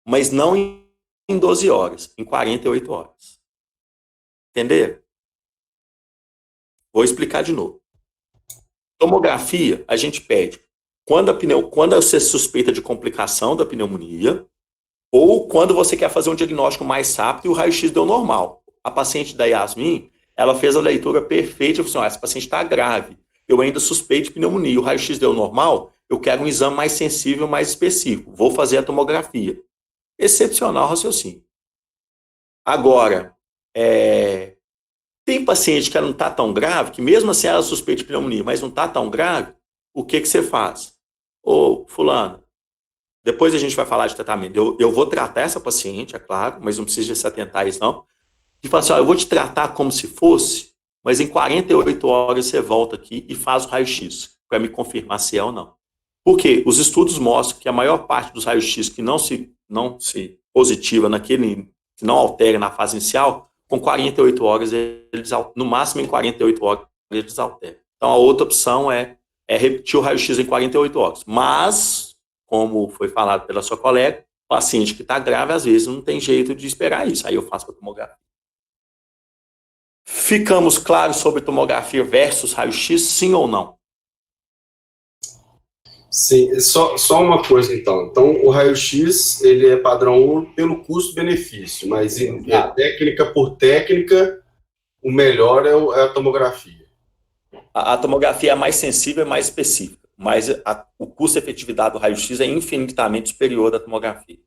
mas não em 12 horas, em 48 horas. Entenderam? Vou explicar de novo. Tomografia, a gente pede quando você suspeita de complicação da pneumonia ou quando você quer fazer um diagnóstico mais rápido e o raio-x deu normal. A paciente da Yasmin, ela fez a leitura perfeita e falou assim, essa paciente está grave, eu ainda suspeito de pneumonia, o raio-x deu normal, eu quero um exame mais sensível, mais específico, vou fazer a tomografia. Excepcional raciocínio. Agora, tem paciente que ela não está tão grave, que mesmo assim ela suspeita de pneumonia, mas não está tão grave, o que você faz? Ô, fulano, depois a gente vai falar de tratamento. Eu vou tratar essa paciente, é claro, mas não precisa se atentar a isso, não. E fala assim, eu vou te tratar como se fosse, mas em 48 horas você volta aqui e faz o raio-x, para me confirmar se é ou não. Porque os estudos mostram que a maior parte dos raios-x que não se positiva naquele, que não altera na fase inicial, com 48 horas, no máximo em 48 horas, eles alteram. Então, a outra opção é repetir o raio-x em 48 horas. Mas, como foi falado pela sua colega, o paciente que está grave, às vezes, não tem jeito de esperar isso. Aí eu faço a tomografia. Ficamos claros sobre tomografia versus raio-x, sim ou não? Sim, só uma coisa, então. Então, o raio-x, ele é padrão ouro pelo custo-benefício, mas técnica por técnica, o melhor é a tomografia. A tomografia é mais sensível e mais específica, mas o custo-efetividade do raio-x é infinitamente superior da tomografia.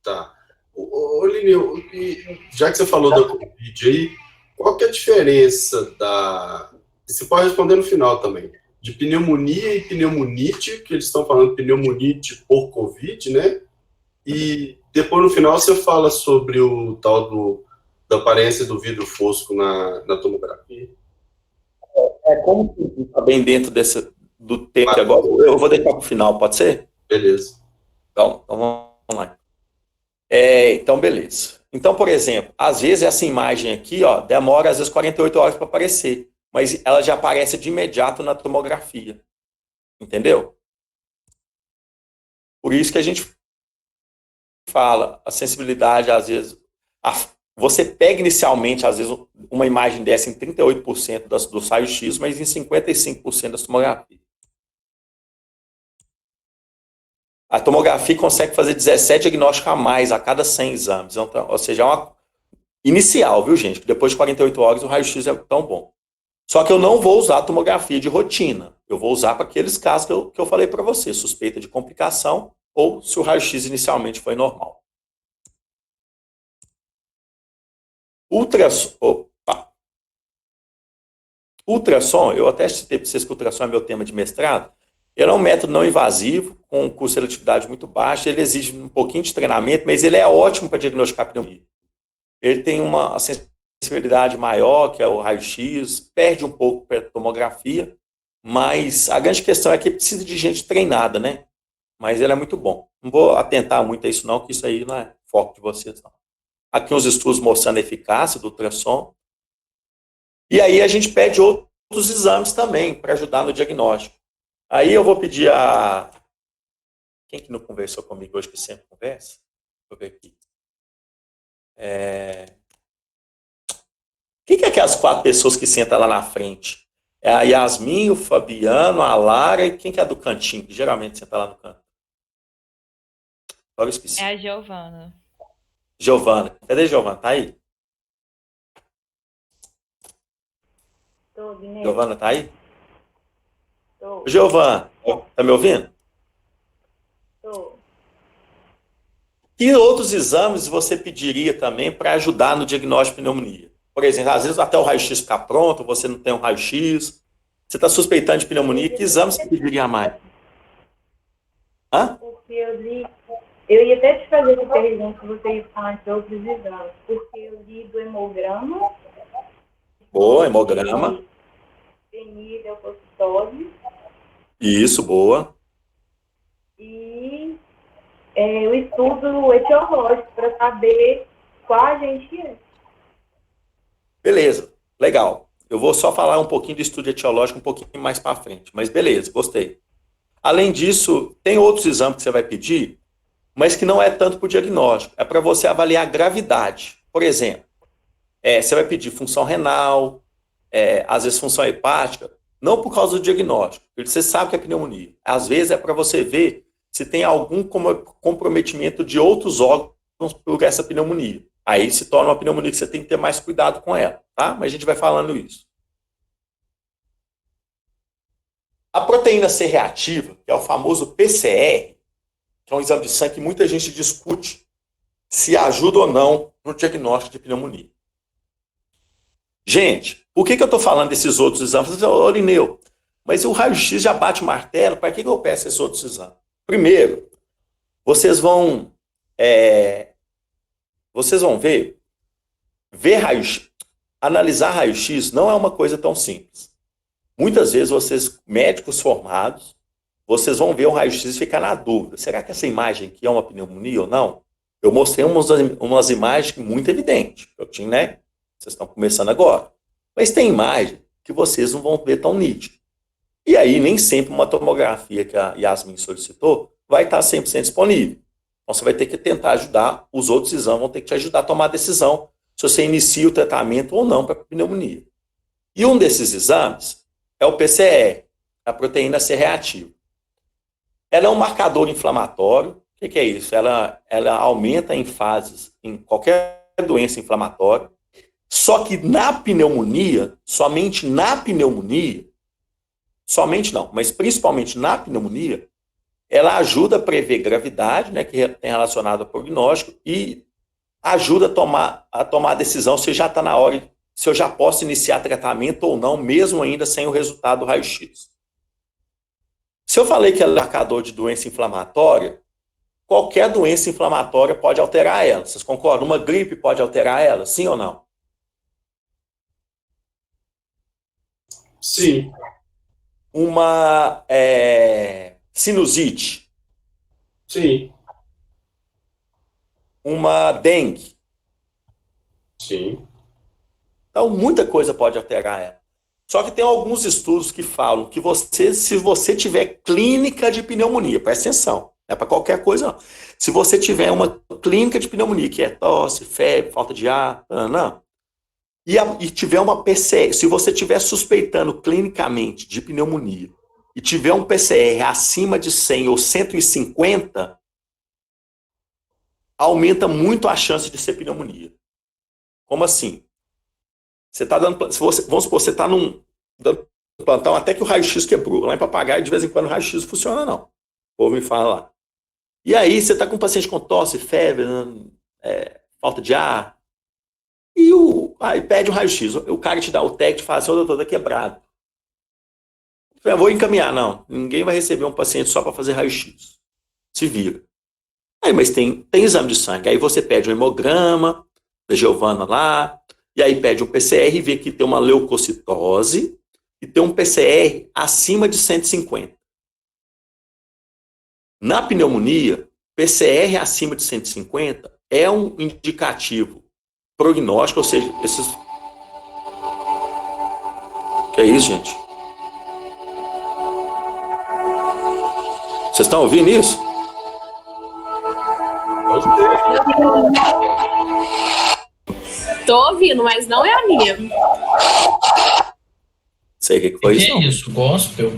Tá. Ô, Lineu, já que você falou da Covid aí, qual que é a diferença Você pode responder no final também. De pneumonia e pneumonite, que eles estão falando pneumonite por Covid, né? E depois no final você fala sobre o tal da aparência do vidro fosco na tomografia. Como está bem dentro do tempo agora, eu vou deixar para o final, pode ser? Beleza. Então vamos lá. Então, beleza. Então, por exemplo, às vezes essa imagem aqui, demora às vezes 48 horas para aparecer, mas ela já aparece de imediato na tomografia. Entendeu? Por isso que a gente fala, a sensibilidade, às vezes, você pega inicialmente, às vezes, uma imagem dessa em 38% do raio-x, mas em 55% das tomografias. A tomografia consegue fazer 17 diagnósticos a mais a cada 100 exames. Então, ou seja, é uma inicial, viu, gente? Depois de 48 horas o raio-x é tão bom. Só que eu não vou usar a tomografia de rotina. Eu vou usar para aqueles casos que eu falei para você, suspeita de complicação ou se o raio-x inicialmente foi normal. Ultrassom, eu até citei para vocês que o ultrassom é meu tema de mestrado. Ele é um método não invasivo, com um custo de seletividade muito baixo, ele exige um pouquinho de treinamento, mas ele é ótimo para diagnosticar pneumonia. Ele tem uma sensibilidade maior, que é o raio-x, perde um pouco para a tomografia, mas a grande questão é que precisa de gente treinada, né? Mas ele é muito bom. Não vou atentar muito a isso não, que isso aí não é foco de vocês, não. Aqui uns estudos mostrando a eficácia do ultrassom. E aí a gente pede outros exames também, para ajudar no diagnóstico. Aí eu vou pedir a... Quem que não conversou comigo hoje, que sempre conversa? Deixa eu ver aqui. Quem que é aquelas 4 pessoas que sentam lá na frente? É a Yasmin, o Fabiano, a Lara e quem que é do cantinho, que geralmente senta lá no canto? Agora eu esqueci. É a Giovana. Giovana. Cadê a Giovana? Tá aí? Giovana, tá aí? Giovana, tá me ouvindo? Que outros exames você pediria também para ajudar no diagnóstico de pneumonia? Por exemplo, às vezes até o raio-x ficar pronto, você não tem um raio-x, você está suspeitando de pneumonia, que exame você pediria mais? Hã? Porque eu ia até te fazer uma pergunta, você ia falar de outros exames, porque eu li do hemograma. Boa, hemograma. Leucocitose. Isso, boa. E o estudo etiológico, para saber qual agente é. Beleza, legal. Eu vou só falar um pouquinho do estudo etiológico um pouquinho mais para frente, mas beleza, gostei. Além disso, tem outros exames que você vai pedir, mas que não é tanto para o diagnóstico, é para você avaliar a gravidade. Por exemplo, você vai pedir função renal, às vezes função hepática, não por causa do diagnóstico, porque você sabe que é pneumonia. Às vezes é para você ver se tem algum comprometimento de outros órgãos por essa pneumonia. Aí se torna uma pneumonia que você tem que ter mais cuidado com ela, tá? Mas a gente vai falando isso. A proteína C reativa, que é o famoso PCR, que é um exame de sangue que muita gente discute se ajuda ou não no diagnóstico de pneumonia. Gente, por que eu estou falando desses outros exames? Ô, Lineu, mas o raio-x já bate o martelo, para que eu peço esses outros exames? Primeiro, vocês vão ver raio-x, analisar raio-x não é uma coisa tão simples. Muitas vezes vocês, médicos formados, vocês vão ver o raio-x e ficar na dúvida. Será que essa imagem aqui é uma pneumonia ou não? Eu mostrei umas imagens muito evidentes. Eu tinha, né? Vocês estão começando agora. Mas tem imagem que vocês não vão ver tão nítido. E aí, nem sempre uma tomografia que a Yasmin solicitou vai estar 100% disponível. Então, você vai ter que tentar ajudar, os outros exames vão ter que te ajudar a tomar a decisão se você inicia o tratamento ou não para pneumonia. E um desses exames é o PCR, a proteína C reativa. Ela é um marcador inflamatório. O que é isso? Ela aumenta em fases, em qualquer doença inflamatória. Só que na pneumonia, somente não, mas principalmente na pneumonia, ela ajuda a prever gravidade, né, que tem relacionado ao prognóstico, e ajuda a tomar a decisão se já está na hora, se eu já posso iniciar tratamento ou não, mesmo ainda sem o resultado do raio-x. Se eu falei que é marcador de doença inflamatória, qualquer doença inflamatória pode alterar ela. Vocês concordam? Uma gripe pode alterar ela, sim ou não? Sim. Uma sinusite. Sim. Uma dengue. Sim. Então, muita coisa pode alterar ela. Só que tem alguns estudos que falam que se você tiver clínica de pneumonia, presta atenção, não é para qualquer coisa não. Se você tiver uma clínica de pneumonia, que é tosse, febre, falta de ar, não, e tiver uma PCR, se você estiver suspeitando clinicamente de pneumonia e tiver um PCR acima de 100 ou 150, aumenta muito a chance de ser pneumonia. Como assim? Você está dando, se você, vamos supor, você está dando plantão até que o raio-x quebrou. Lá em Papagaio, de vez em quando, o raio-x não funciona, não. O povo me fala lá. E aí, você está com um paciente com tosse, febre, falta de ar, e aí pede um raio-x. O cara te dá o TEC e fala assim, ô doutor, tá quebrado. Eu vou encaminhar, não. Ninguém vai receber um paciente só para fazer raio-x. Se vira. Aí, mas tem exame de sangue. Aí você pede um hemograma, da Giovana lá, e aí pede um PCR e vê que tem uma leucocitose e tem um PCR acima de 150. Na pneumonia, PCR acima de 150 é um indicativo prognóstico, ou seja, esses... Que é isso, gente? Vocês estão ouvindo isso? Tô ouvindo, mas não é a minha. Sei o que foi isso. Que é isso? Gospel?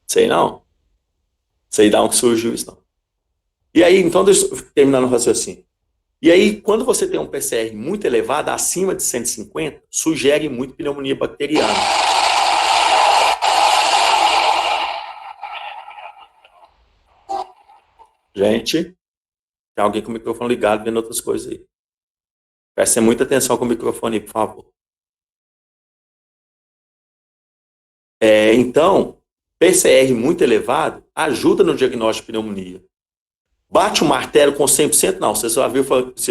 Sei não. Sei de onde surgiu isso, não. E aí, então, deixa eu terminar no raciocínio. E aí, quando você tem um PCR muito elevado, acima de 150, sugere muito pneumonia bacteriana. Gente, tem alguém com o microfone ligado vendo outras coisas aí. Prestem muita atenção com o microfone, por favor. Então, PCR muito elevado ajuda no diagnóstico de pneumonia. Bate o martelo com 100%? Não, você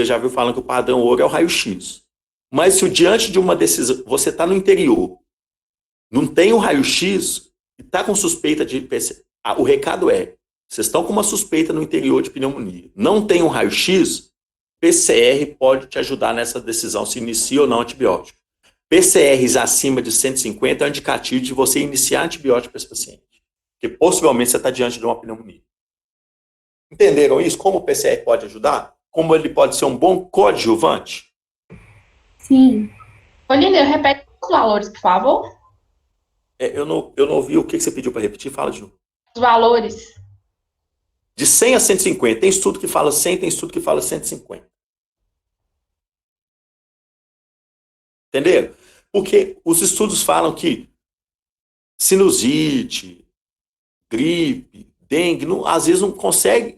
já viu falando que o padrão ouro é o raio-x. Mas se diante de uma decisão, você está no interior, não tem o raio-x e está com suspeita de PCR, o recado é, vocês estão com uma suspeita no interior de pneumonia, não tem um raio-x, PCR pode te ajudar nessa decisão se inicia ou não antibiótico. PCRs acima de 150 é um indicativo de você iniciar antibiótico para esse paciente, porque possivelmente você está diante de uma pneumonia. Entenderam isso? Como o PCR pode ajudar? Como ele pode ser um bom coadjuvante? Sim. Olívia, repete os valores, por favor. Eu não ouvi o que você pediu para repetir. Fala de novo. Os valores. De 100 a 150. Tem estudo que fala 100, tem estudo que fala 150. Entenderam? Porque os estudos falam que sinusite, gripe, dengue, às vezes não consegue.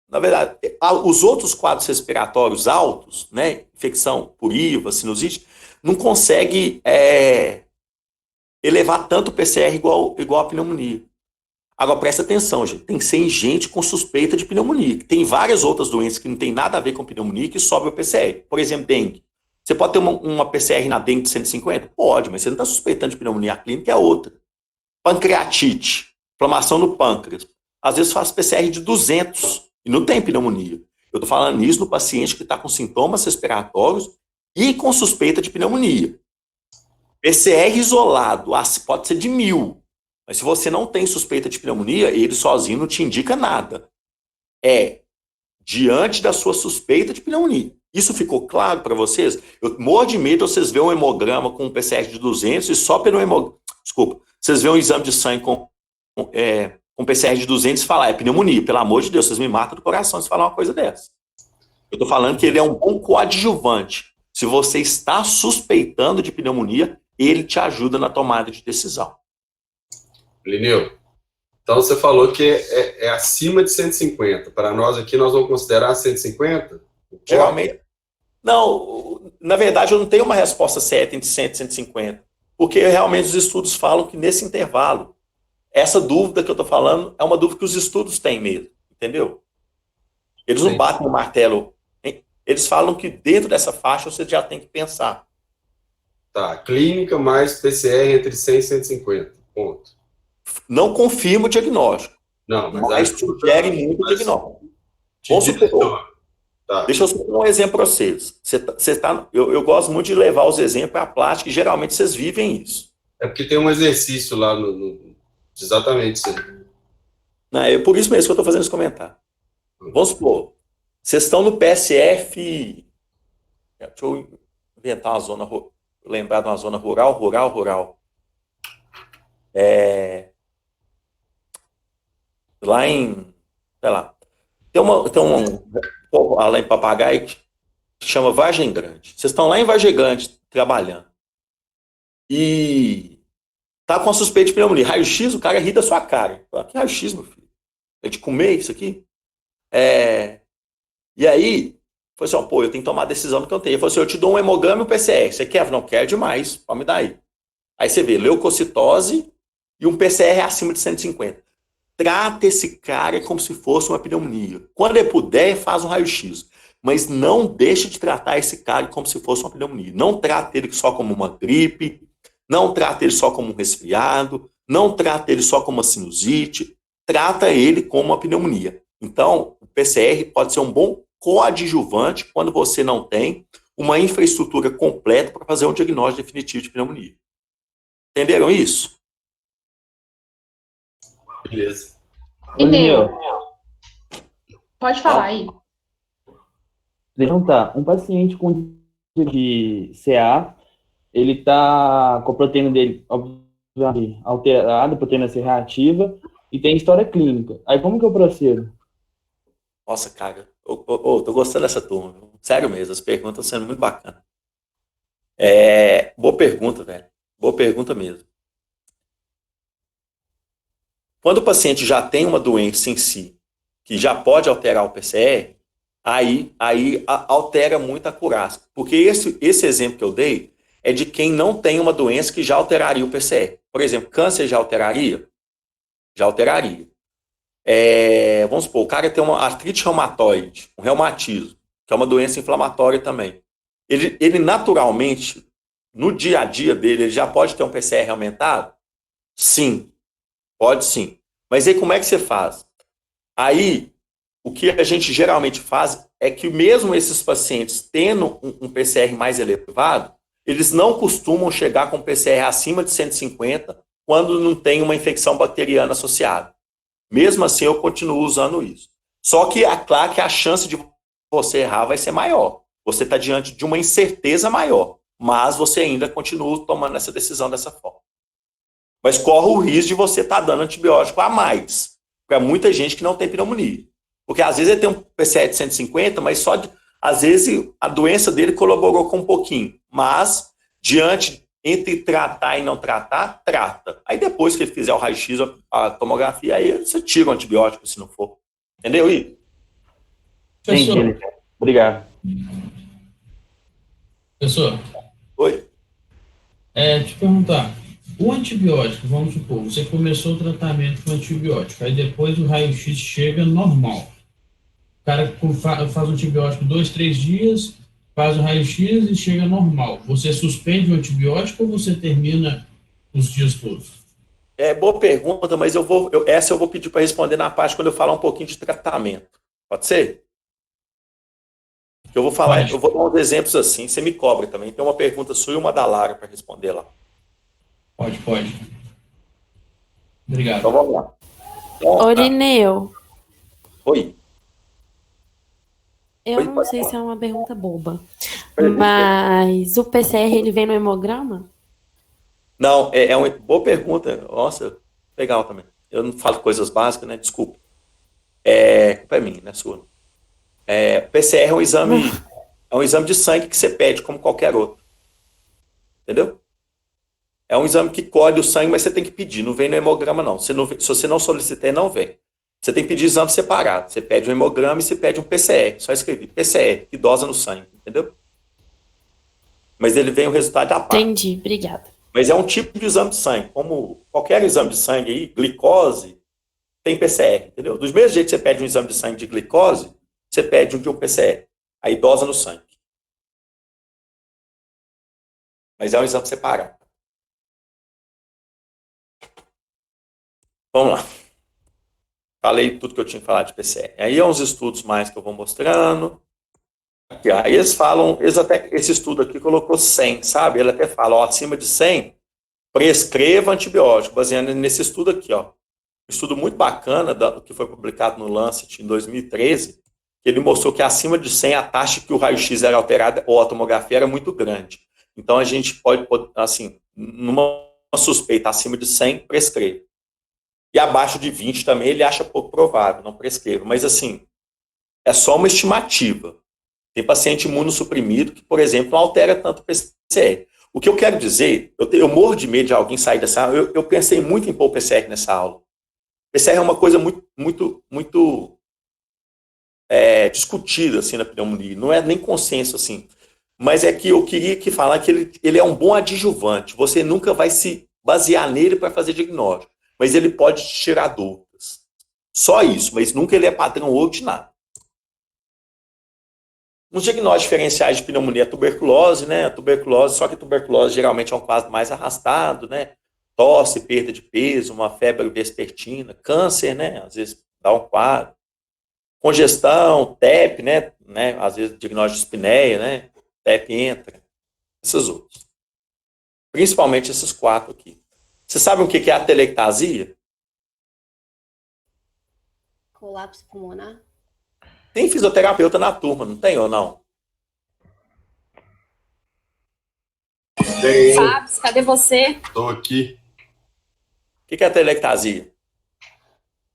Na verdade, os outros quadros respiratórios altos, né, infecção por IVA, sinusite, não consegue elevar tanto o PCR igual a pneumonia. Agora, presta atenção, gente. Tem que ser em gente com suspeita de pneumonia. Tem várias outras doenças que não tem nada a ver com pneumonia que sobe o PCR. Por exemplo, dengue. Você pode ter uma PCR na dengue de 150? Pode, mas você não está suspeitando de pneumonia. A clínica é outra. Pancreatite, inflamação no pâncreas. Às vezes faz PCR de 200 e não tem pneumonia. Eu estou falando isso no paciente que está com sintomas respiratórios e com suspeita de pneumonia. PCR isolado, pode ser de 1000. Mas se você não tem suspeita de pneumonia, ele sozinho não te indica nada. Diante da sua suspeita de pneumonia. Isso ficou claro para vocês? Eu morro de medo vocês verem um hemograma com um PCR de 200 e só pelo hemograma... Desculpa. Vocês verem um exame de sangue com PCR de 200 e falar, é pneumonia. Pelo amor de Deus, vocês me matam do coração se falar uma coisa dessa. Eu estou falando que ele é um bom coadjuvante. Se você está suspeitando de pneumonia, ele te ajuda na tomada de decisão. Lineu, então você falou que é acima de 150. Para nós aqui, nós vamos considerar 150? Geralmente. Não, na verdade, eu não tenho uma resposta certa entre 100 e 150. Porque realmente os estudos falam que nesse intervalo, essa dúvida que eu estou falando é uma dúvida que os estudos têm mesmo. Entendeu? Eles não batem no martelo. Eles falam que dentro dessa faixa você já tem que pensar. Tá, clínica mais PCR entre 100 e 150. Ponto. Não confirma o diagnóstico. Não, mas sugere muito o diagnóstico. Vamos supor. Tá. Deixa eu só dar um exemplo para vocês. Eu gosto muito de levar os exemplos para a prática e geralmente vocês vivem isso. É porque tem um exercício lá exatamente isso aí. Não, é por isso mesmo que eu estou fazendo esse comentário. Vamos supor, vocês estão no PSF. Deixa eu inventar uma zona, lembrar de uma zona rural. Lá em, sei lá, tem um povo lá em Papagaio que chama Vargem Grande. Vocês estão lá em Vargem Grande trabalhando. E tá com a suspeita de pneumonia. Raio-X, o cara ri da sua cara. Fala, que raio-X, meu filho? É de comer isso aqui? E aí, foi assim, pô, eu tenho que tomar a decisão que eu tenho. Ele falou assim, eu te dou um hemograma e um PCR. Você quer? Não quero demais, pode me dar aí. Aí você vê leucocitose e um PCR acima de 150. Trata esse cara como se fosse uma pneumonia. Quando ele puder, faz um raio-x. Mas não deixe de tratar esse cara como se fosse uma pneumonia. Não trate ele só como uma gripe, não trate ele só como um resfriado, não trate ele só como uma sinusite, trata ele como uma pneumonia. Então, o PCR pode ser um bom coadjuvante quando você não tem uma infraestrutura completa para fazer um diagnóstico definitivo de pneumonia. Entenderam isso? Beleza. Entendeu? Pode falar aí. Então tá, um paciente com de CA, ele tá com a proteína dele obviamente, alterada, proteína C reativa, e tem história clínica. Aí como que eu procedo? Nossa, cara, tô gostando dessa turma, viu? Sério mesmo, as perguntas estão sendo muito bacanas. Boa pergunta, velho. Boa pergunta mesmo. Quando o paciente já tem uma doença em si, que já pode alterar o PCR, aí altera muito a acurácia. Porque esse exemplo que eu dei é de quem não tem uma doença que já alteraria o PCR. Por exemplo, câncer já alteraria? Já alteraria. Vamos supor, o cara tem uma artrite reumatoide, um reumatismo, que é uma doença inflamatória também. Ele naturalmente, no dia a dia dele, ele já pode ter um PCR aumentado? Sim, pode sim. Mas aí como é que você faz? Aí, o que a gente geralmente faz é que mesmo esses pacientes tendo um PCR mais elevado, eles não costumam chegar com PCR acima de 150 quando não tem uma infecção bacteriana associada. Mesmo assim, eu continuo usando isso. Só que é claro que a chance de você errar vai ser maior. Você está diante de uma incerteza maior, mas você ainda continua tomando essa decisão dessa forma. Mas corre o risco de você estar dando antibiótico a mais para muita gente que não tem pneumonia. Porque às vezes ele tem um PCR de 150, mas às vezes a doença dele colaborou com um pouquinho. Mas, entre tratar e não tratar, trata. Aí depois que ele fizer o raio-x, a tomografia, aí você tira o antibiótico se não for. Entendeu, Igor? Entendi. Obrigado. Professor. Oi. Te perguntar. O antibiótico, vamos supor, você começou o tratamento com antibiótico, aí depois o raio-x chega normal. O cara faz o antibiótico 2, 3 dias, faz o raio-x e chega normal. Você suspende o antibiótico ou você termina os dias todos? Boa pergunta, mas essa eu vou pedir para responder na parte quando eu falar um pouquinho de tratamento. Pode ser? Eu vou falar, eu vou dar uns exemplos assim, você me cobra também. Tem uma pergunta sua e uma da Lara para responder lá. Pode. Obrigado. Então vamos lá. Orineu. Oi. Eu não sei se é uma pergunta boba, mas o PCR ele vem no hemograma? Não, é uma boa pergunta. Nossa, legal também. Eu não falo coisas básicas, né? Desculpa. Culpa é minha, não é sua. PCR é um exame de sangue que você pede como qualquer outro. Entendeu? É um exame que colhe o sangue, mas você tem que pedir. Não vem no hemograma, não. Se você não solicitar, não vem. Você tem que pedir exame separado. Você pede um hemograma e você pede um PCR. Só escrever PCR, que dosa no sangue. Entendeu? Mas ele vem o resultado da parte. Entendi, obrigada. Mas é um tipo de exame de sangue. Como qualquer exame de sangue aí, glicose, tem PCR. Entendeu? Dos mesmos jeitos que você pede um exame de sangue de glicose, você pede um de um PCR. Aí dosa no sangue. Mas é um exame separado. Vamos lá. Falei tudo que eu tinha que falar de PCR. Aí uns estudos mais que eu vou mostrando. Aqui, aí eles falam, esse estudo aqui colocou 100, sabe? Ele até fala, acima de 100, prescreva antibiótico, baseado nesse estudo aqui, ó. Um estudo muito bacana, que foi publicado no Lancet em 2013, que ele mostrou que acima de 100 a taxa que o raio-x era alterada ou a tomografia era muito grande. Então a gente pode assim, numa suspeita acima de 100, prescreve. E abaixo de 20 também ele acha pouco provável, não prescreve. Mas assim, é só uma estimativa. Tem paciente imunossuprimido que, por exemplo, não altera tanto o PCR. O que eu quero dizer, eu morro de medo de alguém sair dessa aula. Eu pensei muito em pôr o PCR nessa aula. O PCR é uma coisa muito discutida assim, na pneumonia. Não é nem consenso assim. Mas é que eu queria falar que ele é um bom adjuvante. Você nunca vai se basear nele para fazer diagnóstico. Mas ele pode te tirar dúvidas. Só isso, mas nunca ele é padrão ouro de nada. Os diagnósticos diferenciais de pneumonia é tuberculose, né? Só que a tuberculose geralmente é um quadro mais arrastado, né? Tosse, perda de peso, uma febre vespertina, câncer, né? Às vezes dá um quadro. Congestão, TEP, né? Às vezes diagnóstico de espineia, né? TEP entra. Esses outros. Principalmente esses 4 aqui. Você sabe o que é a atelectasia? Colapso pulmonar? Tem fisioterapeuta na turma, não tem ou não? Tem. Fábio, cadê você? Estou aqui. O que é a atelectasia?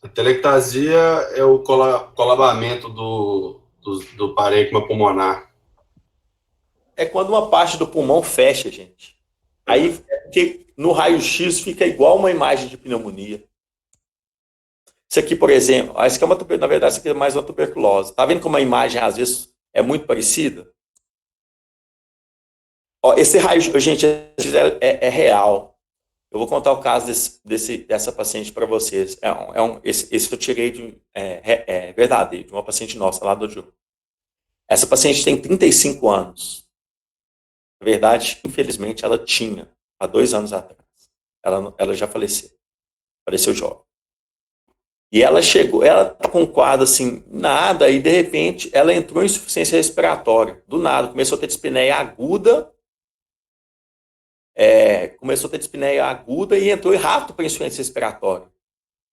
A telectasia é o colabamento do parênquima pulmonar. É quando uma parte do pulmão fecha, gente. Aí, no raio-x, fica igual uma imagem de pneumonia. Isso aqui, por exemplo, essa aqui é na verdade, isso aqui é mais uma tuberculose. Tá vendo como a imagem, às vezes, é muito parecida? Ó, esse raio, gente, é real. Eu vou contar o caso dessa paciente para vocês. Esse eu tirei verdadeiro, de uma paciente nossa lá do Ju. Essa paciente tem 35 anos. Na verdade, infelizmente, ela tinha, há 2 anos atrás. Ela já faleceu. Faleceu jovem. E ela tá com um quadro assim, nada, e de repente ela entrou em insuficiência respiratória. Do nada, começou a ter dispneia aguda. E entrou rápido para insuficiência respiratória.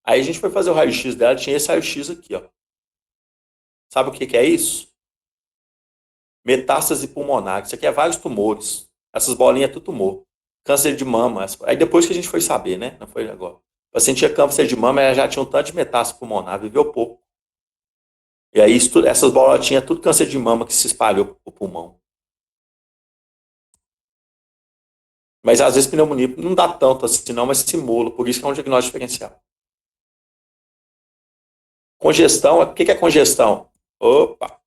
Aí a gente foi fazer o raio-x dela, tinha esse raio-x aqui, ó. Sabe o que é isso? Metástase pulmonar. Isso aqui é vários tumores. Essas bolinhas é tudo tumor. Câncer de mama. Aí depois que a gente foi saber, né? Não foi agora. O paciente tinha câncer de mama, ela já tinha um tanto de metástase pulmonar, viveu pouco. E aí essas bolas tinham tudo câncer de mama que se espalhou pro pulmão. Mas às vezes pneumonia não dá tanto assim, não, mas simula. Por isso que é um diagnóstico diferencial. Congestão, o que é congestão? Opa!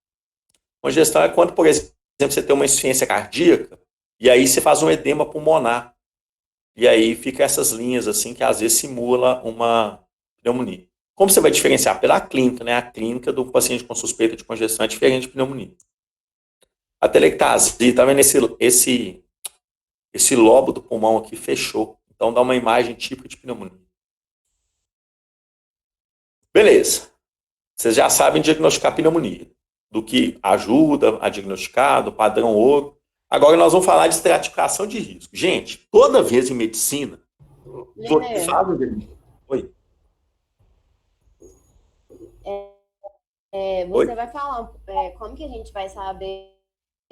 Congestão é quando, por exemplo, você tem uma insuficiência cardíaca e aí você faz um edema pulmonar. E aí fica essas linhas assim que às vezes simula uma pneumonia. Como você vai diferenciar? Pela clínica, né? A clínica do paciente com suspeita de congestão é diferente de pneumonia. A telectasia, tá vendo esse lobo do pulmão aqui fechou. Então dá uma imagem típica de pneumonia. Beleza. Vocês já sabem diagnosticar pneumonia. Do que ajuda a diagnosticar, do padrão ouro. Agora nós vamos falar de estratificação de risco. Gente, toda vez em medicina... Oi. Você vai falar como que a gente vai saber...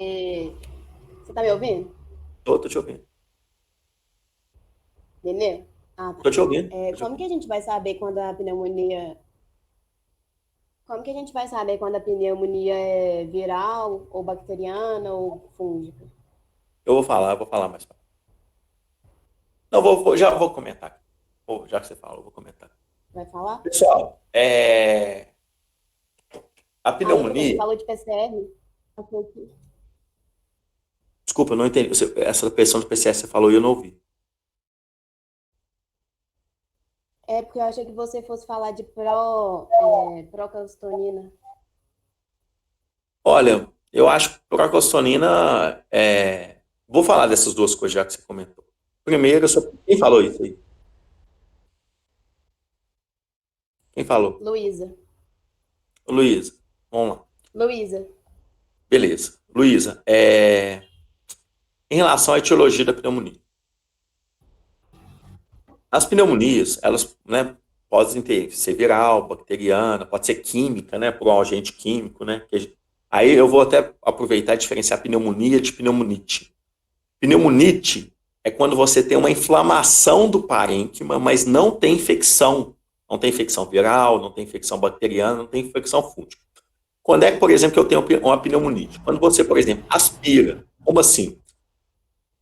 Você tá me ouvindo? Tô te ouvindo. Nenê? Ah, tá. Tô te ouvindo. Como que a gente vai saber quando a pneumonia... Como que a gente vai saber quando a pneumonia é viral, ou bacteriana, ou fúngica? Eu vou falar mais tarde. Não, já vou comentar. Já que você falou, eu vou comentar. Vai falar? Pessoal, a pneumonia... Você falou de PCR? Desculpa, eu não entendi. Essa questão de PCR você falou e eu não ouvi. É porque eu achei que você fosse falar de procalcitonina. Olha, eu acho que procalcitonina... Vou falar dessas duas coisas já que você comentou. Primeiro, quem falou isso aí? Quem falou? Luísa. Luísa, vamos lá. Luísa. Beleza. Luísa, em relação à etiologia da pneumonia. As pneumonias, elas, né, podem ser viral, bacteriana, pode ser química, né, por um agente químico, né. Aí eu vou até aproveitar e diferenciar pneumonia de pneumonite. Pneumonite é quando você tem uma inflamação do parênquima, mas não tem infecção. Não tem infecção viral, não tem infecção bacteriana, não tem infecção fúngica. Quando é que, por exemplo, que eu tenho uma pneumonite? Quando você, por exemplo, aspira. Como assim?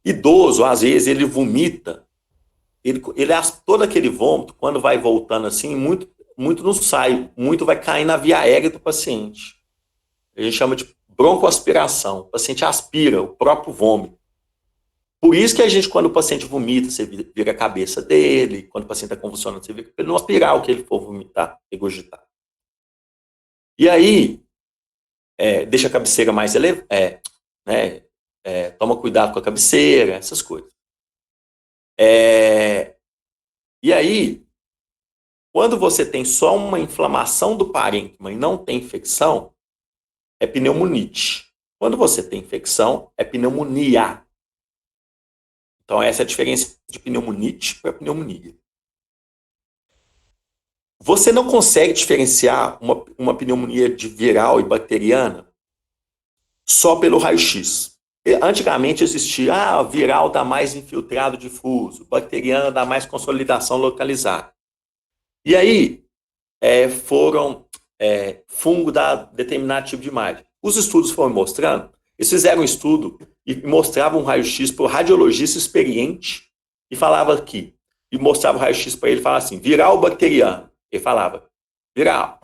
Idoso, às vezes, ele vomita. Todo aquele vômito, quando vai voltando assim, muito não sai. Muito vai cair na via aérea do paciente. A gente chama de broncoaspiração. O paciente aspira o próprio vômito. Por isso que a gente, quando o paciente vomita, você vira a cabeça dele. Quando o paciente está convulsionando, você vira para ele não aspirar o que ele for vomitar, regurgitar. E aí, deixa a cabeceira mais elevada, toma cuidado com a cabeceira, essas coisas. E aí, quando você tem só uma inflamação do parênquima e não tem infecção, é pneumonite. Quando você tem infecção, é pneumonia. Então, essa é a diferença de pneumonite para pneumonia. Você não consegue diferenciar uma pneumonia de viral e bacteriana só pelo raio-x. Antigamente existia, viral dá mais infiltrado difuso, bacteriana dá mais consolidação localizada. E aí, fungo dá determinado tipo de imagem. Os estudos foram mostrando, eles fizeram um estudo e mostravam um raio-x para o radiologista experiente e falava aqui, e mostrava o raio-x para ele e falava assim, viral ou bacteriano? Ele falava, viral.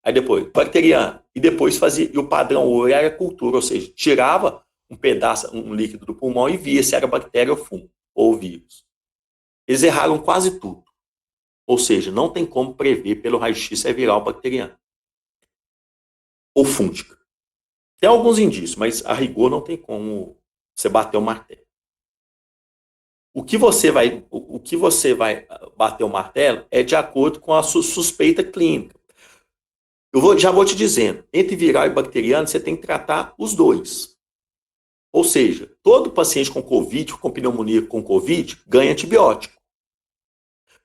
Aí depois, bacteriano. E depois fazia, e o padrão ouro era cultura, ou seja, tirava um pedaço, um líquido do pulmão e via se era bactéria ou fungo, ou vírus. Eles erraram quase tudo. Ou seja, não tem como prever pelo raio-x se é viral ou bacteriano. Ou fúngica. Tem alguns indícios, mas a rigor não tem como você bater o martelo. O que você vai bater o martelo é de acordo com a sua suspeita clínica. Já vou te dizendo, entre viral e bacteriano, você tem que tratar os dois. Ou seja, todo paciente com Covid, com pneumonia com Covid, ganha antibiótico.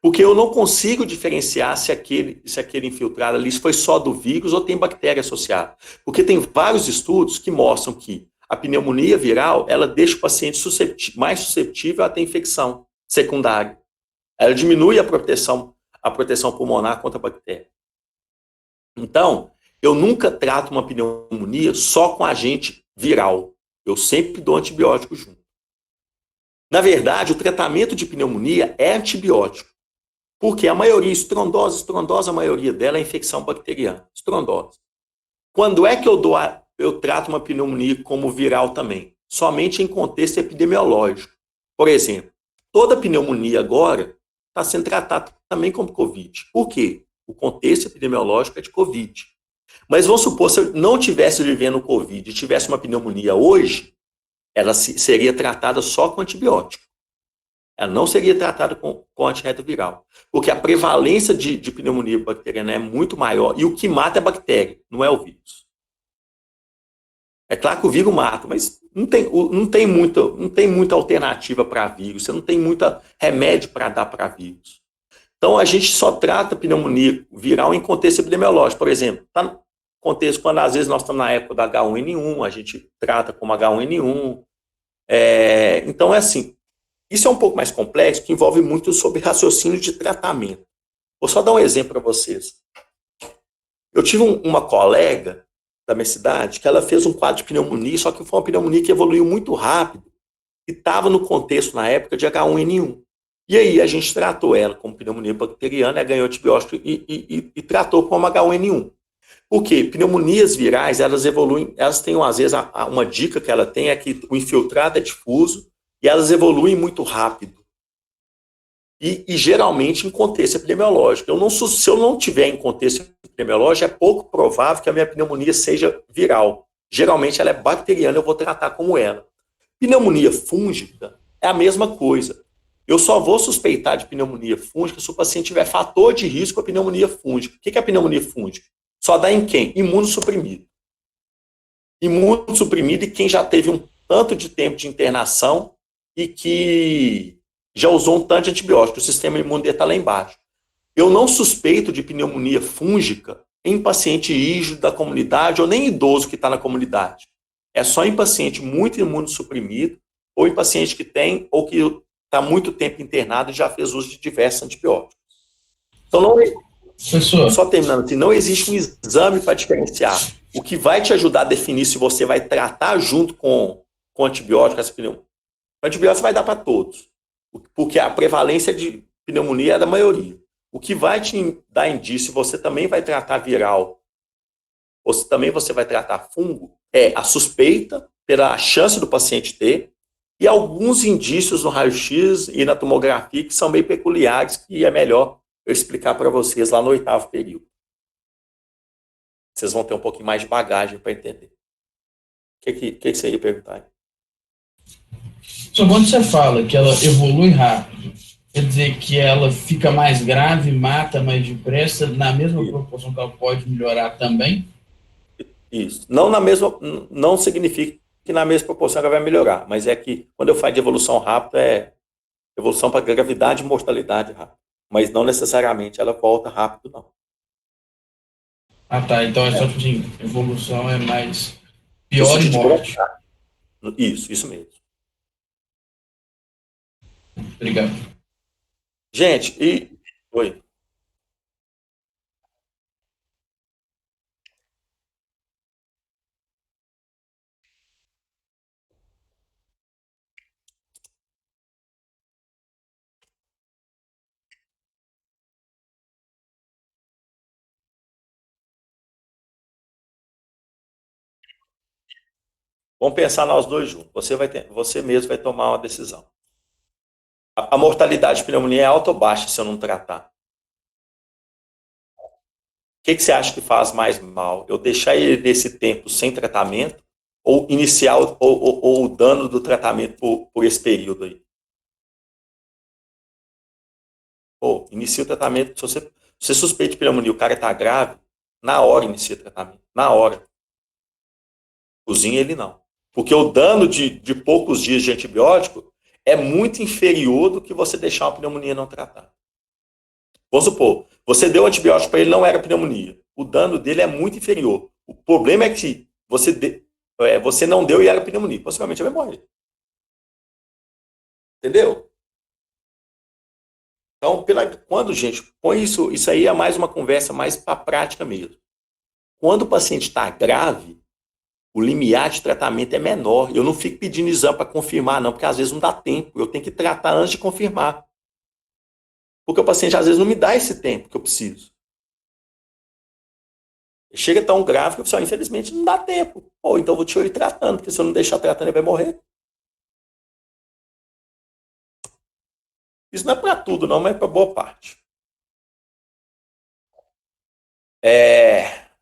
Porque eu não consigo diferenciar se aquele infiltrado ali foi só do vírus ou tem bactéria associada. Porque tem vários estudos que mostram que a pneumonia viral, ela deixa o paciente mais suscetível a ter infecção secundária. Ela diminui a proteção pulmonar contra a bactéria. Então, eu nunca trato uma pneumonia só com agente viral. Eu sempre dou antibiótico junto. Na verdade, o tratamento de pneumonia é antibiótico. Porque a maioria, estrondose, a maioria dela é infecção bacteriana. Estrondose. Quando é que eu trato uma pneumonia como viral também? Somente em contexto epidemiológico. Por exemplo, toda pneumonia agora está sendo tratada também como Covid. Por quê? O contexto epidemiológico é de Covid. Mas vamos supor, se eu não estivesse vivendo o Covid e tivesse uma pneumonia hoje, ela seria tratada só com antibiótico. Ela não seria tratada com antirretroviral. Porque a prevalência de pneumonia bacteriana é muito maior e o que mata é a bactéria, não é o vírus. É claro que o vírus mata, mas não tem muita alternativa para vírus, você não tem muito remédio para dar para vírus. Então, a gente só trata pneumonia viral em contexto epidemiológico. Por exemplo, está no contexto quando às vezes nós estamos na época da H1N1, a gente trata como H1N1. Então, é assim, isso é um pouco mais complexo, que envolve muito sobre raciocínio de tratamento. Vou só dar um exemplo para vocês. Eu tive uma colega da minha cidade que ela fez um quadro de pneumonia, só que foi uma pneumonia que evoluiu muito rápido e estava no contexto, na época, de H1N1. E aí a gente tratou ela como pneumonia bacteriana, ela ganhou antibiótico e tratou como H1N1. Por quê? Pneumonias virais, elas evoluem, elas têm, às vezes, uma dica que ela tem é que o infiltrado é difuso e elas evoluem muito rápido. E geralmente em contexto epidemiológico. Se eu não tiver em contexto epidemiológico, é pouco provável que a minha pneumonia seja viral. Geralmente ela é bacteriana, eu vou tratar como ela. Pneumonia fúngica é a mesma coisa. Eu só vou suspeitar de pneumonia fúngica se o paciente tiver fator de risco a pneumonia fúngica. O que é a pneumonia fúngica? Só dá em quem? Imunossuprimido. Imunossuprimido e quem já teve um tanto de tempo de internação e que já usou um tanto de antibiótico. O sistema imune dele está lá embaixo. Eu não suspeito de pneumonia fúngica em paciente rígido da comunidade ou nem idoso que está na comunidade. É só em paciente muito imunossuprimido ou em paciente que tem ou que está muito tempo internado e já fez uso de diversos antibióticos. Então, não, só terminando assim, não existe um exame para diferenciar. O que vai te ajudar a definir se você vai tratar junto com antibiótico, essa pneumonia. O antibiótico vai dar para todos, porque a prevalência de pneumonia é da maioria. O que vai te dar indício se você também vai tratar viral ou se também você vai tratar fungo é a suspeita pela chance do paciente ter e alguns indícios no raio-x e na tomografia que são meio peculiares, que é melhor eu explicar para vocês lá no 8º período. Vocês vão ter um pouquinho mais de bagagem para entender. O que você ia perguntar aí? Só quando você fala que ela evolui rápido, quer dizer que ela fica mais grave, mata mais depressa, na mesma proporção que ela pode melhorar também? Isso. Não significa que na mesma proporção ela vai melhorar, mas é que quando eu falo de evolução rápida, é evolução para gravidade e mortalidade rápida. Mas não necessariamente ela volta rápido, não. Ah, tá. Então é só tipo assim, evolução é mais pior e morte. Isso mesmo. Obrigado. Gente, Oi. Vamos pensar nós dois juntos. Você mesmo vai tomar uma decisão. A mortalidade de pneumonia é alta ou baixa se eu não tratar? O que você acha que faz mais mal? Eu deixar ele nesse tempo sem tratamento ou iniciar o dano do tratamento por esse período aí? Inicia o tratamento. Se você suspeita de pneumonia, o cara está grave, na hora inicia o tratamento. Na hora. Cozinha ele não. Porque o dano de poucos dias de antibiótico é muito inferior do que você deixar uma pneumonia não tratada. Vamos supor, você deu antibiótico para ele, não era pneumonia. O dano dele é muito inferior. O problema é que você não deu e era pneumonia. Possivelmente ele vai morrer. Entendeu? Então, quando, gente, põe isso aí é mais uma conversa mais para a prática mesmo. Quando o paciente está grave, o limiar de tratamento é menor. Eu não fico pedindo exame para confirmar, não, porque às vezes não dá tempo. Eu tenho que tratar antes de confirmar. Porque o paciente às vezes não me dá esse tempo que eu preciso. Chega tão grave que o pessoal, infelizmente, não dá tempo. Então eu vou te ir tratando, porque se eu não deixar tratando, ele vai morrer. Isso não é para tudo, não, mas é para boa parte.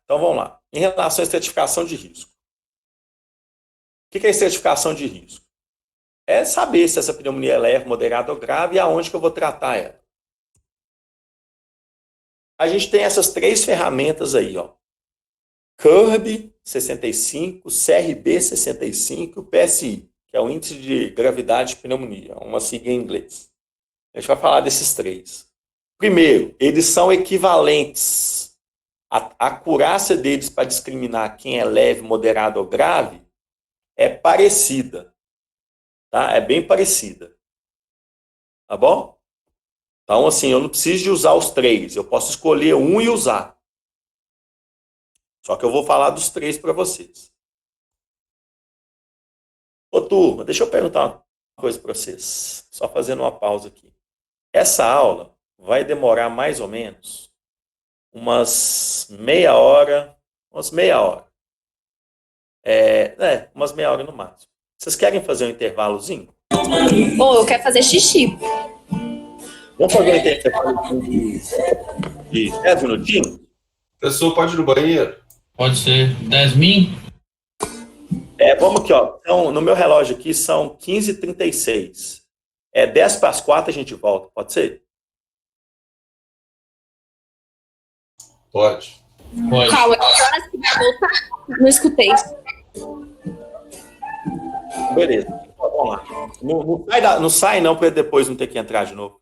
Então vamos lá. Em relação à estratificação de risco. O que é estratificação de risco? É saber se essa pneumonia é leve, moderada ou grave e aonde que eu vou tratar ela. A gente tem essas 3 ferramentas aí, ó. CURB 65, CRB 65 e PSI, que é o índice de gravidade de pneumonia, uma sigla em inglês. A gente vai falar desses 3. Primeiro, eles são equivalentes. A acurácia deles para discriminar quem é leve, moderado ou grave é parecida. Tá? É bem parecida. Tá bom? Então, assim, eu não preciso de usar os 3. Eu posso escolher um e usar. Só que eu vou falar dos 3 para vocês. Ô, turma, deixa eu perguntar uma coisa para vocês. Só fazendo uma pausa aqui. Essa aula vai demorar mais ou menos umas meia hora. Umas meia hora no máximo. Vocês querem fazer um intervalozinho? Eu quero fazer xixi. Vamos fazer um intervalo de 10 minutinhos? A pessoa pode ir no banheiro? Pode ser 10 min? Vamos aqui, ó. Então, no meu relógio aqui são 15h36. 10 para as 4 a gente volta, pode ser? Pode. Qual é a hora que vai voltar? Não escutei. Beleza. Vamos lá. Não sai não, para depois não ter que entrar de novo.